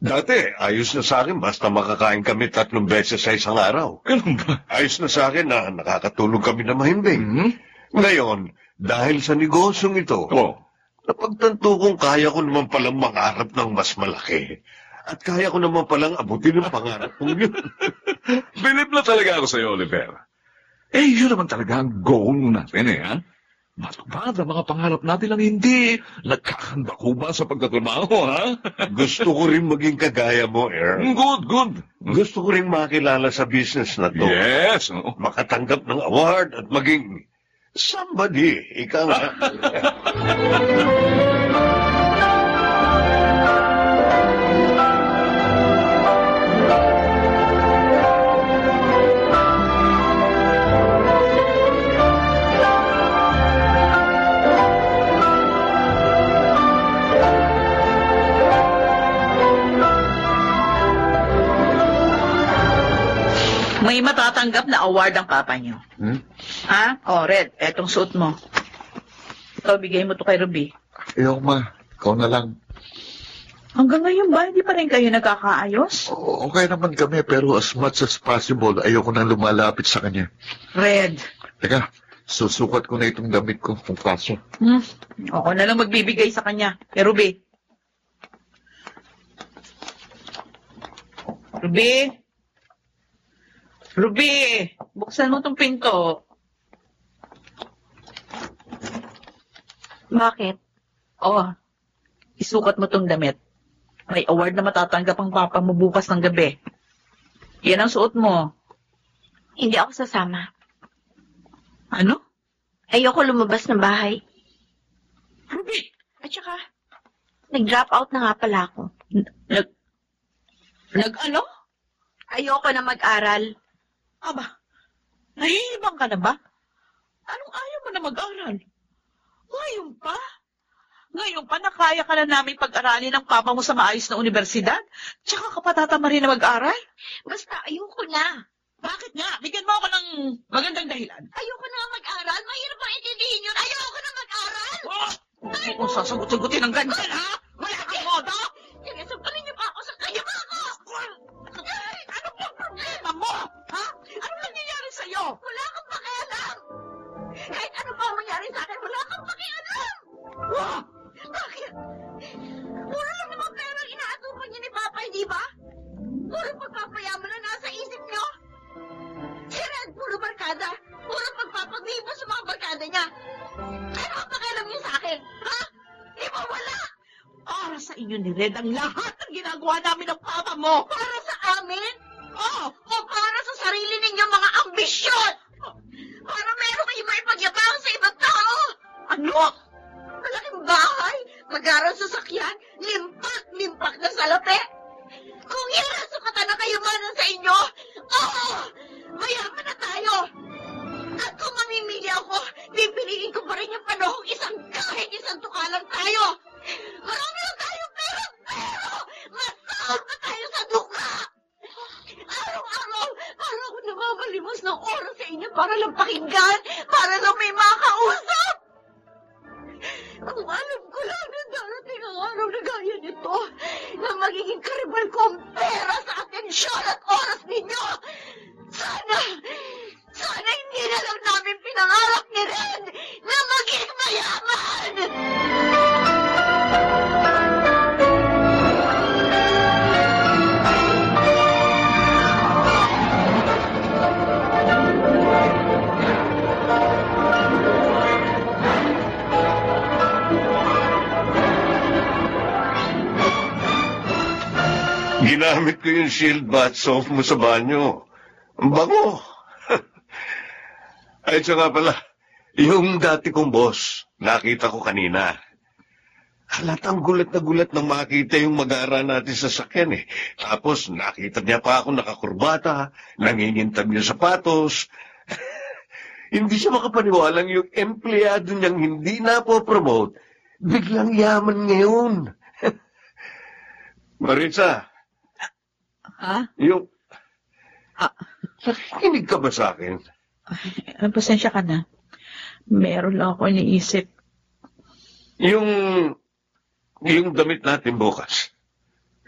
Dati, ayos na sa akin basta makakain kami 3 beses sa isang araw. Ganun ba? Ayos na sa akin na nakakatulog kami na mahimbing. Hmm? Ngayon, dahil sa negosyong ito, Oh. napagtanto kong kaya ko naman palang mangarap ng mas malaki. At kaya ko naman palang abutin ang pangarap kong yun. Bilib na talaga ako sa'yo, Oliver. Eh, yun naman talaga ang goal natin, ha? Matupad ang mga pangarap natin lang hindi nagkakandakuba sa pagtatrabaho, ha? Gusto ko rin maging kagaya mo, Earl. Good. Gusto ko rin makilala sa business na to. Yes. Oh. Makatanggap ng award at maging somebody. Ika nga. May matatanggap na award ang papa niyo. Ha? Oh, Red, etong suot mo. Ito, bigay mo to kay Ruby. Ayaw, ma. Ikaw na lang. Hanggang ngayon ba, hindi pa rin kayo nagkakaayos? Okay naman kami, pero as much as possible, ayoko nang lumalapit sa kanya. Red. Teka, susukat ko na itong damit ko kung kaso. Ako na lang magbibigay sa kanya. Kay Ruby. Ruby, buksan mo tong pinto. Bakit? Oh, isukat mo tong damit. May award na matatanggap ang papa mo bukas ng gabi. Yan ang suot mo. Hindi ako sasama. Ano? Ayoko lumabas ng bahay. Ruby! At saka, nag-drop out na nga pala ako. Nag-ano? Ayoko na mag-aral. Aba, nahihibang ka na ba? Anong ayaw mo na mag-aral? Ngayon pa nakaya ka na namin pag-aralin ng papa mo sa maayos na universidad? Tsaka ka pa tatama rin na mag-aral? Basta ayoko na. Bakit nga? Bigyan mo ako ng magandang dahilan. Ayoko na mag-aral. Mahirap bang intindihin yun? Ayoko na mag-aral. Oh! Huwag mo kong sasagot-sagutin ng ganyan, ha? Wala kang modo? Seryoso pa rin niyo pa ako sa kayama ko. Ay, ano bang problema mo? Ha? Ano nangyayari sa'yo? Wala kang pakialam. Kahit ano pa ang mangyari sa akin, wala kang pakialam. Ah! Bakit? Puro lang naman perang inaatupan niyo ni Papa, hindi ba? Puro pagpapayaman na nasa isip niyo. Si Red, puro barkada. Puro pagpapagbibo sa mga barkada niya. Ano ang pakialam niyo sa akin? Ha? Di ba wala? Para sa inyo ni Red ang lahat ng ginagawa namin ng papa mo. Para sa amin? Oh! O para sa sarili ninyong mga ambisyon? Para meron kayo maipagyabang sa ibang tao? Ano? Malaking bahay, mag-aral sa sakyan, limpak na salapi. Kung yan, sukatan na kayamanan sa inyo, mayaman na tayo. At kung mamimili ako, pipiliin ko pa rin yung panahong kahit isang tukalan tayo. Marami lang tayong pero masahol pa tayo sa duka. Araw-araw, parang ako namamalimos ng oras sa inyo para lang pakinggan, para lang may makausap. Kung alam ko lang na darating ang araw na gaya nito na magiging karibal ko ang pera sa atensyon at oras ninyo. Sana hindi na lang namin pinangarap ni Ren na maging mayaman! Ginamit ko yung shield bath soap mo sa banyo. Ang bango. Ay, siya nga pala, yung dati kong boss, nakita ko kanina. Halatang gulat na gulat nang makita yung mag-aara natin sa sakyan eh. Tapos nakita niya pa ako nakakurbata, nangingintab niya sapatos. Hindi siya makapaniwalang yung empleyado niyang hindi na po promote, biglang yaman ngayon. Maritza, Ha? yung... Nakikinig ka ba sa akin? Pasensya ka na. Meron lang ako iniisip. Yung damit natin bukas.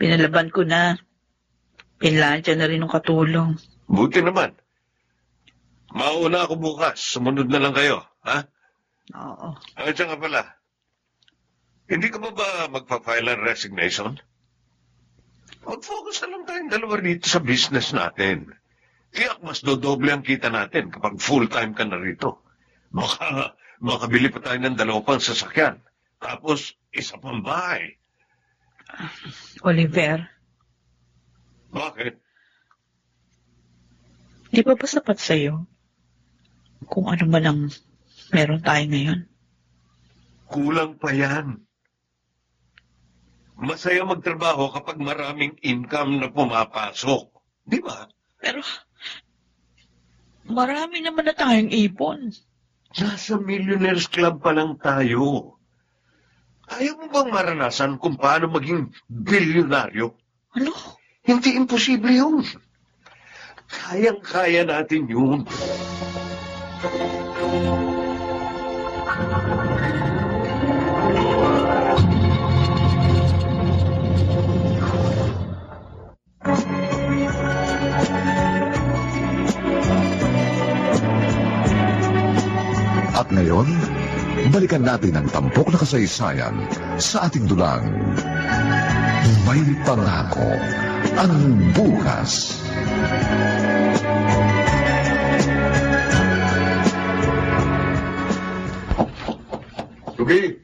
Pinalaban ko na. Pinlansya na rin ng katulong. Buti naman. Mauna ako bukas. Sumunod na lang kayo, ha? Oo. Siya nga pala. Hindi ka ba magpa-file ng resignation? Mag-focus na lang tayong dalawa rito sa business natin. Kaya mas dodoble ang kita natin kapag full-time ka na rito. Makabili pa tayo ng 2 pang sasakyan. Tapos, 1 pang bahay. Oliver, Bakit? di ba sapat sa'yo kung ano man ang meron tayo ngayon? Kulang pa yan. Masaya magtrabaho kapag maraming income na pumapasok. Di ba? Pero, marami naman na tayong ipon. Nasa Millionaires Club pa lang tayo. Ayaw mo bang maranasan kung paano maging bilyonaryo? Ano? Hindi imposible yun. Kayang-kaya natin yun. At ngayon, balikan natin ang tampok na kasaysayan sa ating dulang. May pangako ang bukas. Ruby,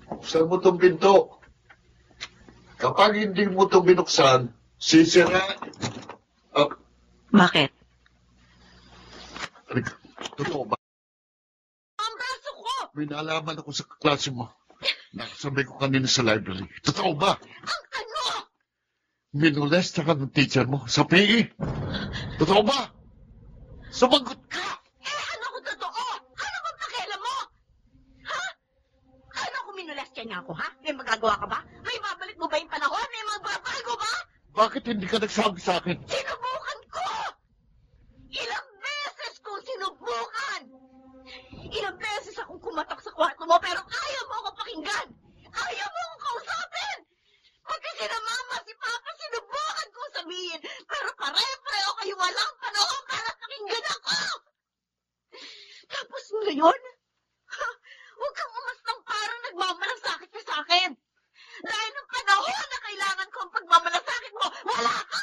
buksan mo itong pinto. Kapag hindi mo ito binuksan, sisira. Bakit? Totoo ba? Ang braso ko! May naalaman ako sa klase mo. Nakasabi ko kanina sa library. Totoo ba? Ang ano? Minolesta ka ng teacher mo sa PE. Totoo ba? Sumagot ka! Ano ko totoo? Ano bang pakialam mo? Ha? Ano kung minolestya niya ako, ha? May magagawa ka ba? May babalik mo ba yung panahon? May magbabago ba? Bakit hindi ka nagsabi sa akin? Sinubukan ko! Ilang beses kong sinubukan! Ilang beses akong kumatok sa kwarto mo pero ayaw mo ako pakinggan! Ayaw mo akong kausapin! Pagka sina mama, si papa, sinubukan kong sabihin pero pare-pareho kayo walang panahon para pakinggan ako! Tapos ngayon, huwag kang umastang parang nagmamalasakit ka sa akin! Dahil ng panahon na kailangan ko ang pagmamalasakit mo, wala ka!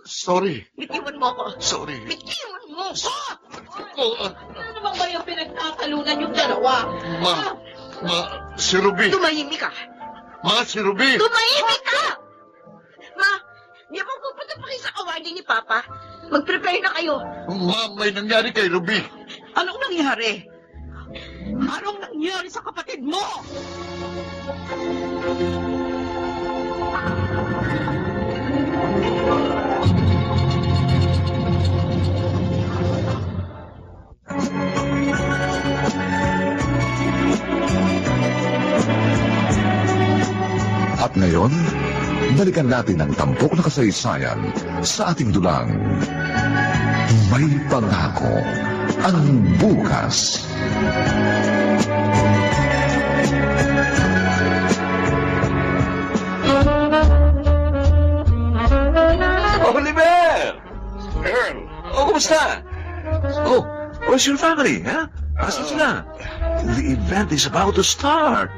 Sorry. Bitiwan mo ako! Sorry. Bitiwan mo ako! Oh, Ano naman ba yung pinagkakalunan yung dalawa? si Ruby. Tumahimik ka! Si Ruby. Tumahimik ka! Ma, di ba pupunta pa kayo sa awarding ni Papa? Mag-prepare na kayo. May nangyari kay Ruby. Anong nangyari? Anong nangyari sa kapatid mo? At ngayon, balikan natin ang tampok na kasaysayan sa ating dulang. May pangako ang bukas. Where's your family, ha? Asa sila? The event is about to start.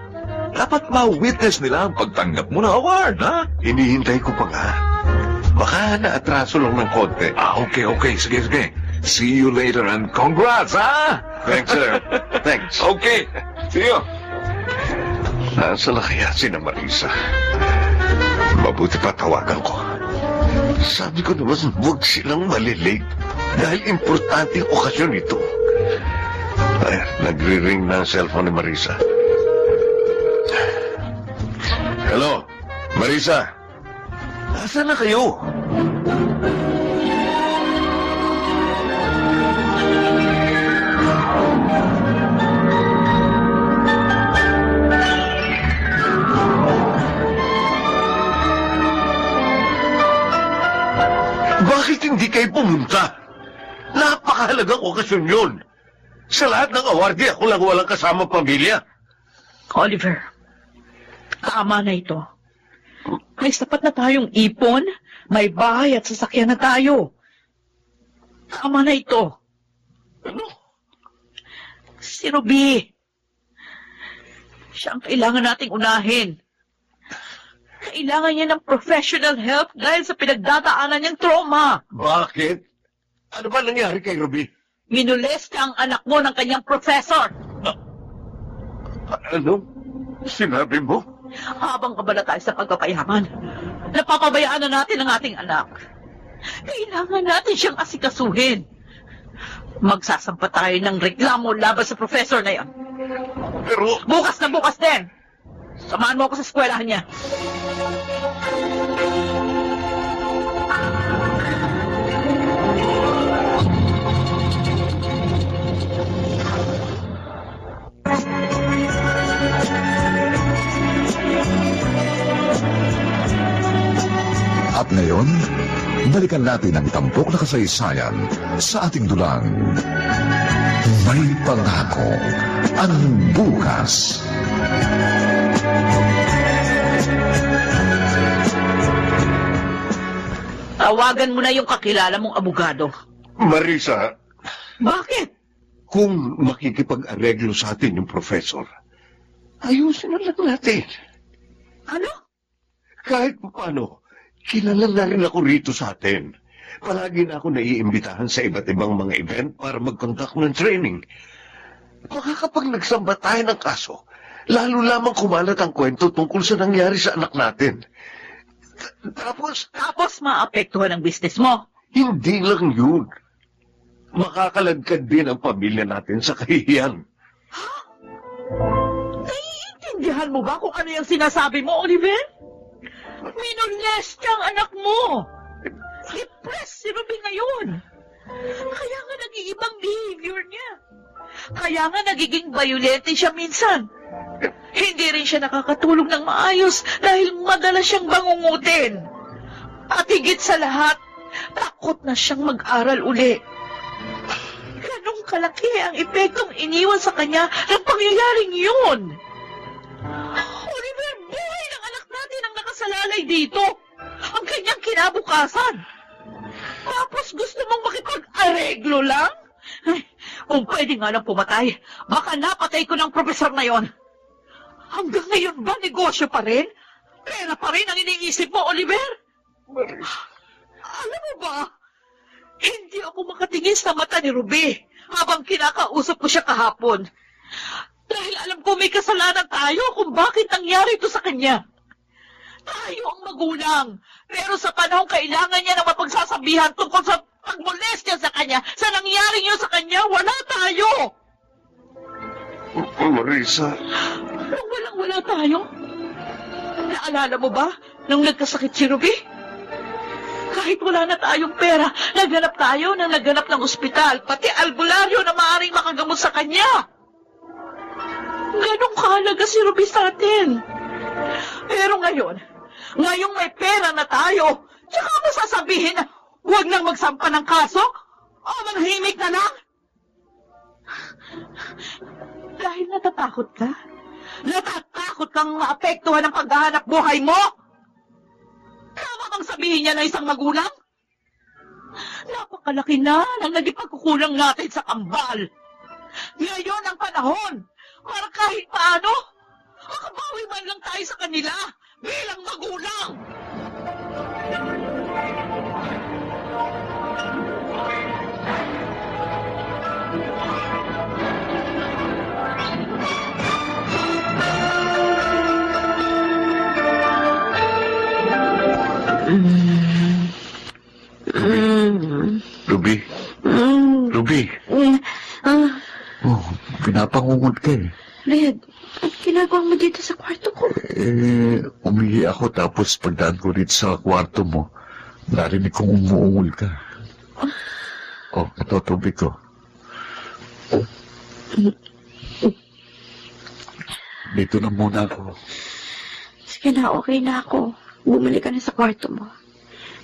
Dapat ma-witness nila ang pagtanggap mo ng award, ha? Hinihintay ko pa nga. Baka naatraso lang ng konti. Okay. Sige. See you later and congrats, ha? Thanks, sir. Thanks. Okay. See you. Nasa na kaya si na Marisa? Mabuti pa tawagan ko. Sabi ko naman, huwag silang malilate. Dahil importanteng okasyon ito. Ay, nagre-ring na ang cellphone ni Marisa. Hello, Marisa. Nasaan na kayo? Bakit hindi kayo pumunta? Napakahalagang okasyon yun. Sa lahat ng awardee, ako lang walang kasama pamilya. Oliver, tama na ito. May sapat na tayong ipon, may bahay at sasakyan na tayo. Tama na ito. Ano? Si Ruby. Siya ang kailangan nating unahin. Kailangan niya ng professional help dahil sa pinagdadaanan niyang trauma. Bakit? Ano ba nangyari kay Ruby? Minolesta ang anak mo ng kanyang professor. Ano? Sinabi mo? Habang kabala tayo sa pagpapayaman, napapabayaan na natin ang ating anak. Kailangan natin siyang asikasuhin. Magsasampa tayo ng reklamo laban sa professor na yan. Pero... Bukas na bukas din. Samahan mo ako sa eskwelahan niya. At ngayon, balikan natin ang tampok na kasaysayan sa ating dulang. May pangako ang bukas. Tawagan mo na yung kakilala mong abogado. Marisa, Bakit? kung makikipag-areglo sa atin yung professor, ayusin na lang natin. Ano? Kahit paano, kilala na rin ako rito sa atin. Palagi na ako naiimbitahan sa iba't ibang mga event para mag-conduct ng training. Baka kapag nagsamba tayo ng kaso, lalo lamang kumalat ang kwento tungkol sa nangyari sa anak natin. Tapos maapektuhan ang business mo. Hindi lang yun. Makakalagkad din ang pamilya natin sa kahihiyan. Naiintindihan mo ba kung ano yung sinasabi mo, Oliver? Minolest ang anak mo. Depressed si Ruby ngayon. Kaya nga nag-iibang behavior niya. Kaya nga nagiging violente siya minsan. Hindi rin siya nakakatulog ng maayos dahil madalas siyang bangungutin. At higit sa lahat, takot na siyang mag-aral uli. Ganong kalaki ang epektong iniwan sa kanya ng pangyayaring yun. Oliver, buhay ng anak natin ang nakasalalay dito. Ang kanyang kinabukasan. Tapos gusto mong makipag-areglo lang? Ay, kung pwede nga lang pumatay, baka napatay ko ng profesor na yon. Hanggang ngayon ba negosyo pa rin? Pera pa rin ang iniisip mo, Oliver? Alam mo ba, hindi ako makatingin sa mata ni Ruby habang kinakausap ko siya kahapon. Dahil alam ko may kasalanan tayo kung bakit nangyari ito sa kanya. Tayo ang magulang, pero sa panahon kailangan niya ng mapagsasabihan tungkol sa pagmolestya sa kanya, sa nangyari niyo sa kanya, wala tayo. Marisa. Nung walang-wala tayo, naalala mo ba nung nagkasakit si Ruby? Kahit wala na tayong pera, naghanap tayo ng ospital, pati albularyo na maaaring makagamot sa kanya. Ganong kahalaga si Ruby sa atin. Pero ngayong may pera na tayo, tsaka mo sasabihin na huwag nang magsampa ng kaso o manahimik na lang? Dahil natatakot ka? Natatakot kang maapektuhan ng paghahanap buhay mo? Tama bang sabihin niya na isang magulang? Napakalaki na ng naging pagkukulang natin sa kambal. Ngayon ang panahon para kahit paano, makabawi man lang tayo sa kanila bilang magulang. Ruby? Ruby? Oh, pinapangungod ka eh. Red, at ginagawa mo dito sa kwarto ko? Umihi ako tapos pagdaan ko rin sa kwarto mo, narinig kong umuungol ka. Oh, ito tubig ko. Dito na muna ako. Sige na, okay na ako. Bumalik ka na sa kwarto mo.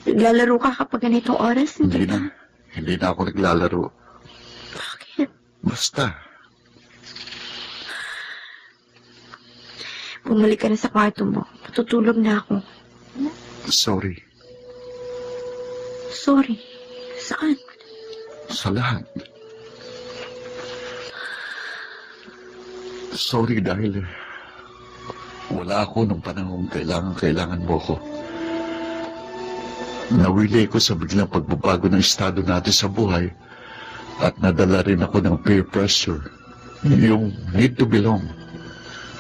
Naglalaro ka kapag ganitong oras? Hindi na ako naglalaro. Bakit? Basta. Bumalik ka na sa kwarto mo. Matutulog na ako. Sorry. Sorry. Saan? Sa lahat. Sorry dahil wala ako nung panahon kailangan mo ko. Nawili ko sa biglang pagbabago ng estado natin sa buhay at nadala rin ako ng peer pressure. Yung need to belong.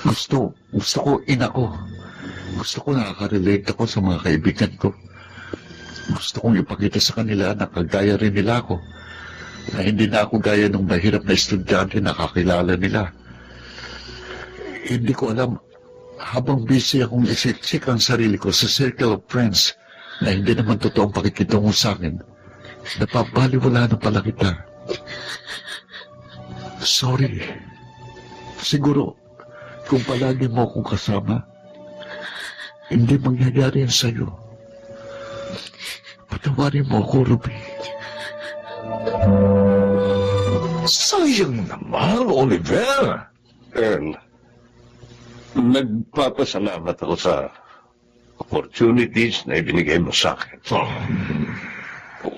Gusto ko ina ko. Gusto ko nakaka-relate ako sa mga kaibigan ko. Gusto kong ipakita sa kanila na kagaya rin nila ako. Na hindi na ako gaya ng mahirap na estudyante na kakilala nila. Hindi ko alam, habang busy akong isiksik ang sarili ko sa circle of friends na hindi naman totoong pakikitungo sa akin, napapaliwala na pala kita. Sorry. Siguro, kung palagi mo akong kasama, hindi mangyayari yan sa'yo. Patawarin mo ako, Ruby. Sayang naman, Oliver. Earl, nagpapasalamat ako sa opportunities na ibinigay mo sa akin.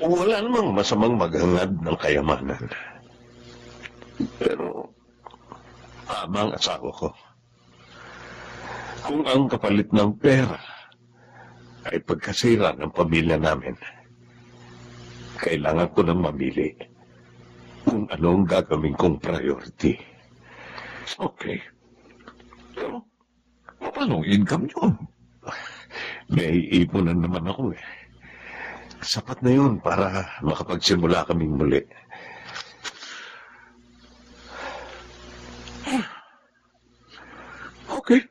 Wala namang masamang maghangad ng kayamanan. Pero, tama ang asawa ko. Kung ang kapalit ng pera ay pagkasira ng pamilya namin, kailangan ko nang mamili kung anong gagawin kong priority. Okay. Pero, paano ang income nyo? May ipunan naman ako eh. Sapat na yun para makapagsimula kaming muli. Okay.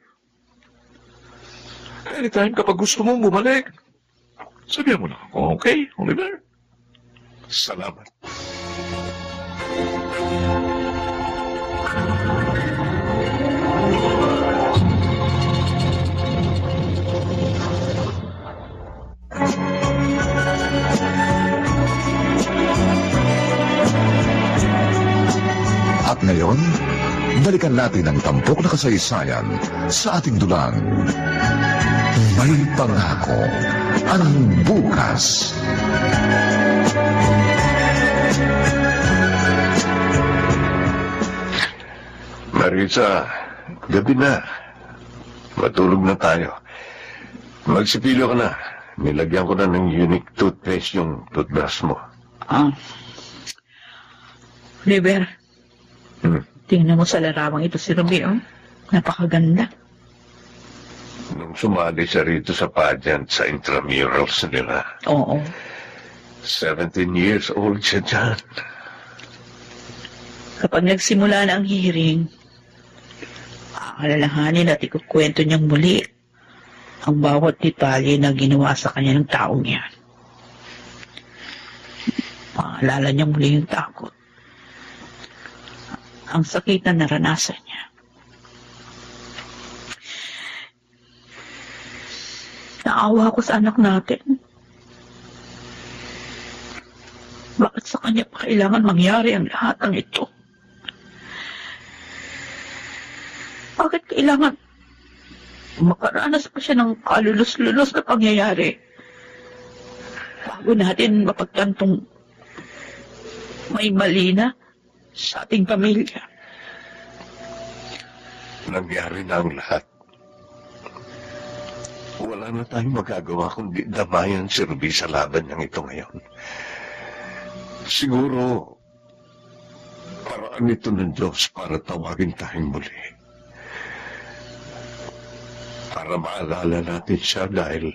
Anytime kapag gusto mong bumalik, sabihan mo na ako, okay, Oliver? Salamat. At ngayon, balikan natin ang tampok na kasaysayan sa ating dulang. May pangako ang bukas. Marisa, gabi na. Matulog na tayo. Magsipilo ka na. Nilagyan ko na ng unique toothpaste yung toothbrush mo. Oliver, tingnan mo sa larawang ito si Romeo. Napakaganda. Nung sumali siya rito sa pageant sa intramurals nila. Oo. 17 years old siya dyan. Kapag nagsimula na ang hearing, alalahanin at ikukwento niyang muli ang bawat detalye na ginawa sa kanya ng taong yan. Maalala niyang muli yung takot. Ang sakit na naranasan niya. Naawa ako sa anak natin. Bakit sa kanya pa kailangan mangyari ang lahat ng ito? Bakit kailangan makaranas pa siya ng kalulus-lulus na pangyayari? bago natin mapagtantong may mali na sa ating pamilya. Nangyari na ang lahat. Wala na tayong magagawa kundi damayan si Ruby sa laban niyang ito ngayon. Siguro, paraan ito ng Diyos para tawagin tayong muli. Para maalala natin siya dahil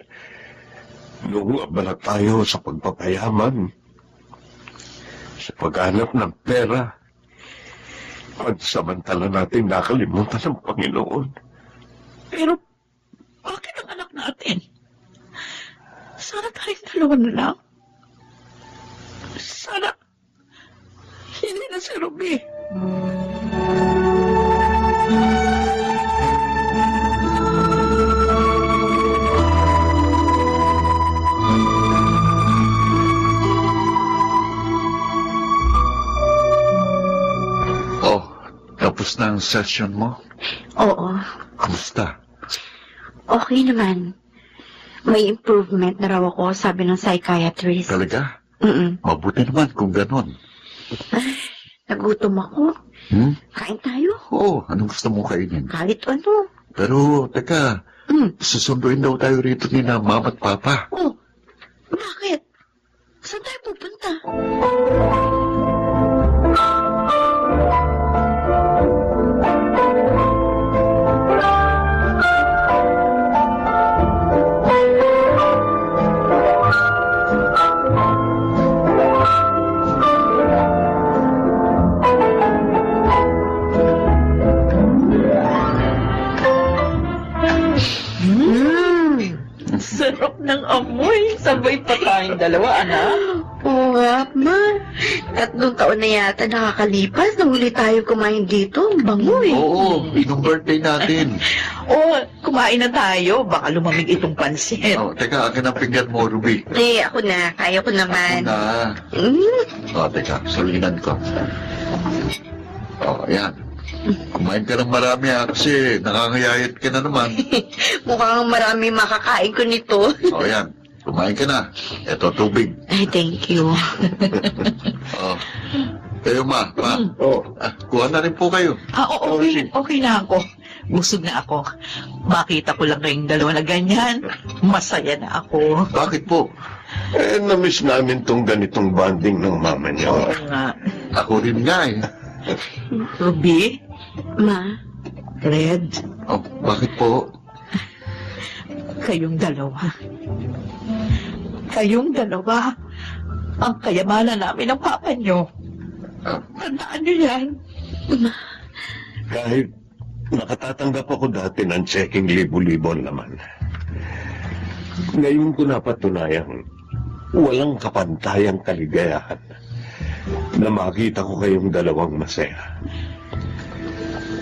noong abala tayo sa pagpapayaman, sa paghanap ng pera, pansamantala natin nakalimutan ng Panginoon. Pero, bakit ang anak natin? Sana tayong dalawa na lang. Sana, hindi na si Ruby. Oh, tapos na ang session mo? Oo, Kamusta? okay naman. May improvement na raw ako, sabi ng psychiatrist. Talaga? Mm-mm. Mabuti naman kung ganon. Nagutom ako. Hmm? Kain tayo. Oo, anong gusto mo kainin? Kahit ano. Pero, teka, Mm. susunduin daw tayo rito ni na mama at papa. Oh, bakit? Saan tayo pupunta? Sarap ng amoy. Sabay pa tayong dalawa, anak. Oo nga, ma. 3 taon na yata nakakalipas na huli tayo kumain dito. Ang bango eh. Oo, yung birthday natin. Kumain na tayo. Baka lumamig itong pansit. Oh, teka, akin ang pinggan mo, Ruby. Eh, ako na. Kaya ko naman. Na. Oh, teka, sulinan ko. Oh, ayan. Kumain ka ng marami kasi nakangayayat ka na naman. Mukhang marami makakain ko nito. Oh, ayan. Kumain ka na. Ito, tubig. Ay, thank you. Oh. Kayo, ma. Oh, Kuha na rin po kayo. Okay na ako. Busog na ako. Makita ko lang kayong dalawa na ganyan. Masaya na ako. Bakit po? na-miss namin tong ganitong bonding ng mama niyo. Oo nga. Ako rin nga eh. Ruby? Ma, Red? Oh, bakit po? Kayong dalawa. Kayong dalawa. Ang kayamanan namin ng papa nyo. Tandaan nyo yan. Kahit nakatatanggap ako dati ng checking libo-libo naman. Ngayon ko napatunayang walang kapantayang kaligayahan na makita ko kayong dalawang masaya.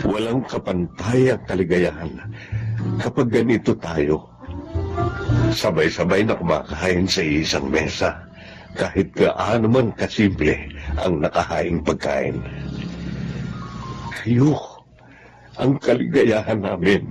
Walang kapantayang kaligayahan kapag ganito tayo. Sabay-sabay na kumakain sa isang mesa kahit gaano man kasimple ang nakahaing pagkain. Kayo ang kaligayahan namin.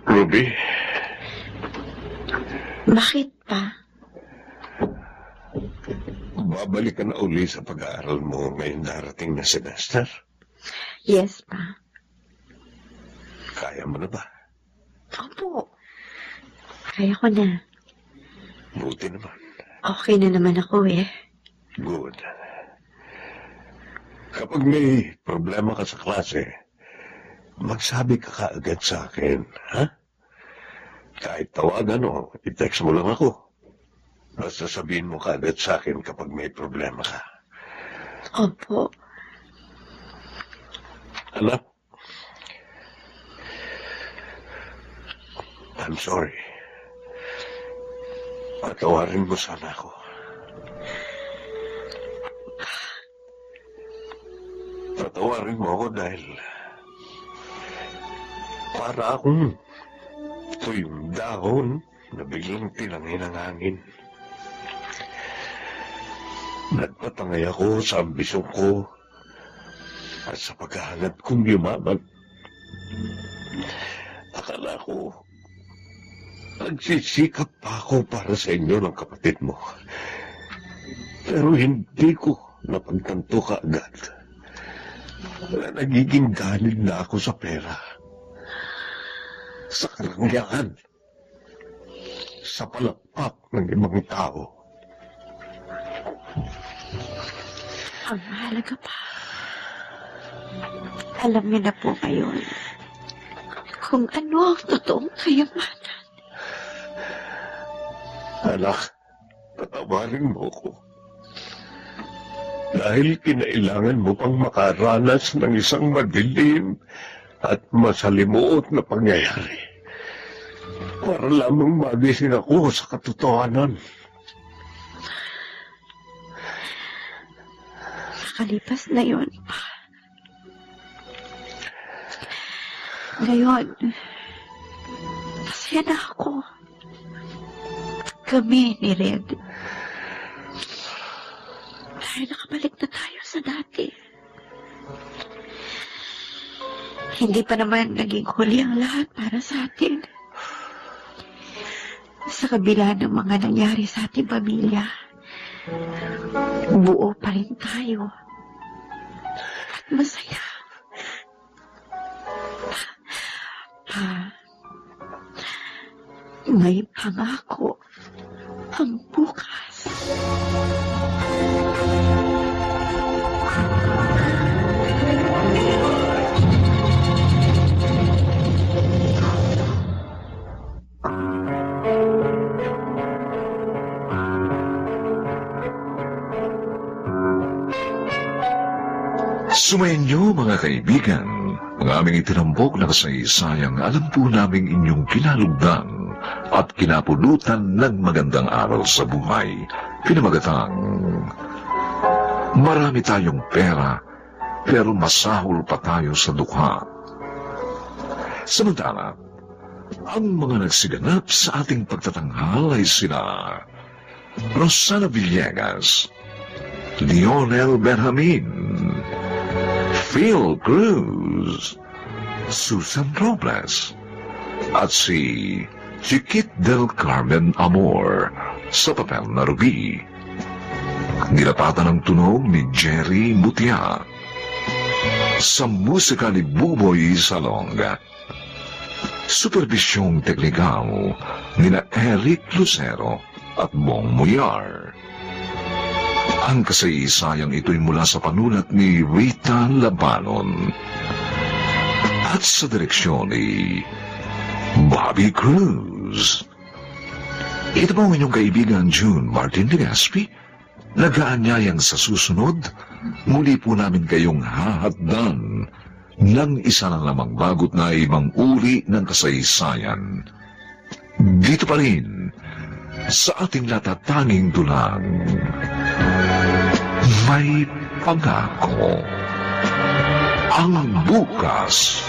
Ruby, bakit pa? babalik ka na uli sa pag-aaral mo ngayong darating na semester? Yes, pa. Kaya mo na ba? Opo. Kaya ko na. Buti naman. Okay na naman ako eh. Good. Kapag may problema ka sa klase, magsabi ka kaagad sa akin, ha? Kahit tawagan o i-text mo lang ako. Basta sabihin mo kaagad sa akin kapag may problema ka. Opo. Anak, I'm sorry. Patawarin mo sana ako. Patawarin mo ako dahil para akong tuyong dahon na biglang tinangay ng hangin. Nagpatangay ako sa ambisyon ko at sa paghahangad kong yumaman. Akala ko, nagsisikap pa ako para sa inyo ng kapatid mo. Pero hindi ko napagtanto kaagad na nagiging ganid na ako sa pera, sa karangyaan, sa palakpak ng ibang tao. Ang mahalaga pa, alam niyo na po ngayon kung ano ang totoong kayamanan. Anak, patawarin mo ko. Dahil kinailangan mo pang makaranas ng isang madilim at masalimuot na pangyayari para lamang magising ako sa katotohanan. Nakalipas na yun. Ngayon, masaya na ako. Kami ni Red. Dahil nakabalik na tayo sa dati. Hindi pa naman naging huli ang lahat para sa atin. Sa kabila ng mga nangyari sa ating pamilya, buo pa rin tayo. At masaya. May pangako ang bukas. Sumainyo mga kaibigan, mga aming itinampok na kasaysayang alam po naming inyong kinalugdan at kinapulutan ng magandang aral sa buhay. Pinamagatang, marami tayong pera, pero masahol pa tayo sa dukha. Samantala, ang mga nagsiganap sa ating pagtatanghal ay sina Rosana Villegas, Lionel Benjamin, Phil Cruz, Susan Robles, at si Chiquit del Carmen Amor sa papel na Ruby. Nilapatan ng tunog ni Jerry Mutia. Sa musika ni Buboy Salonga. Supervisyong teknikal nina Eric Lucero at Bong Muyar. Ang kasaysayang ito'y mula sa panulat ni Rita Labanon at sa direksyon ni Bobby Cruz. Ito po ang inyong kaibigan June Martin Legaspi, nag-aanyayang sa susunod, muli po namin kayong hahatdan ng isa na lamang bagot na ibang uri ng kasaysayan. Dito pa rin, sa ating natatanging dulang, may pangako ang bukas.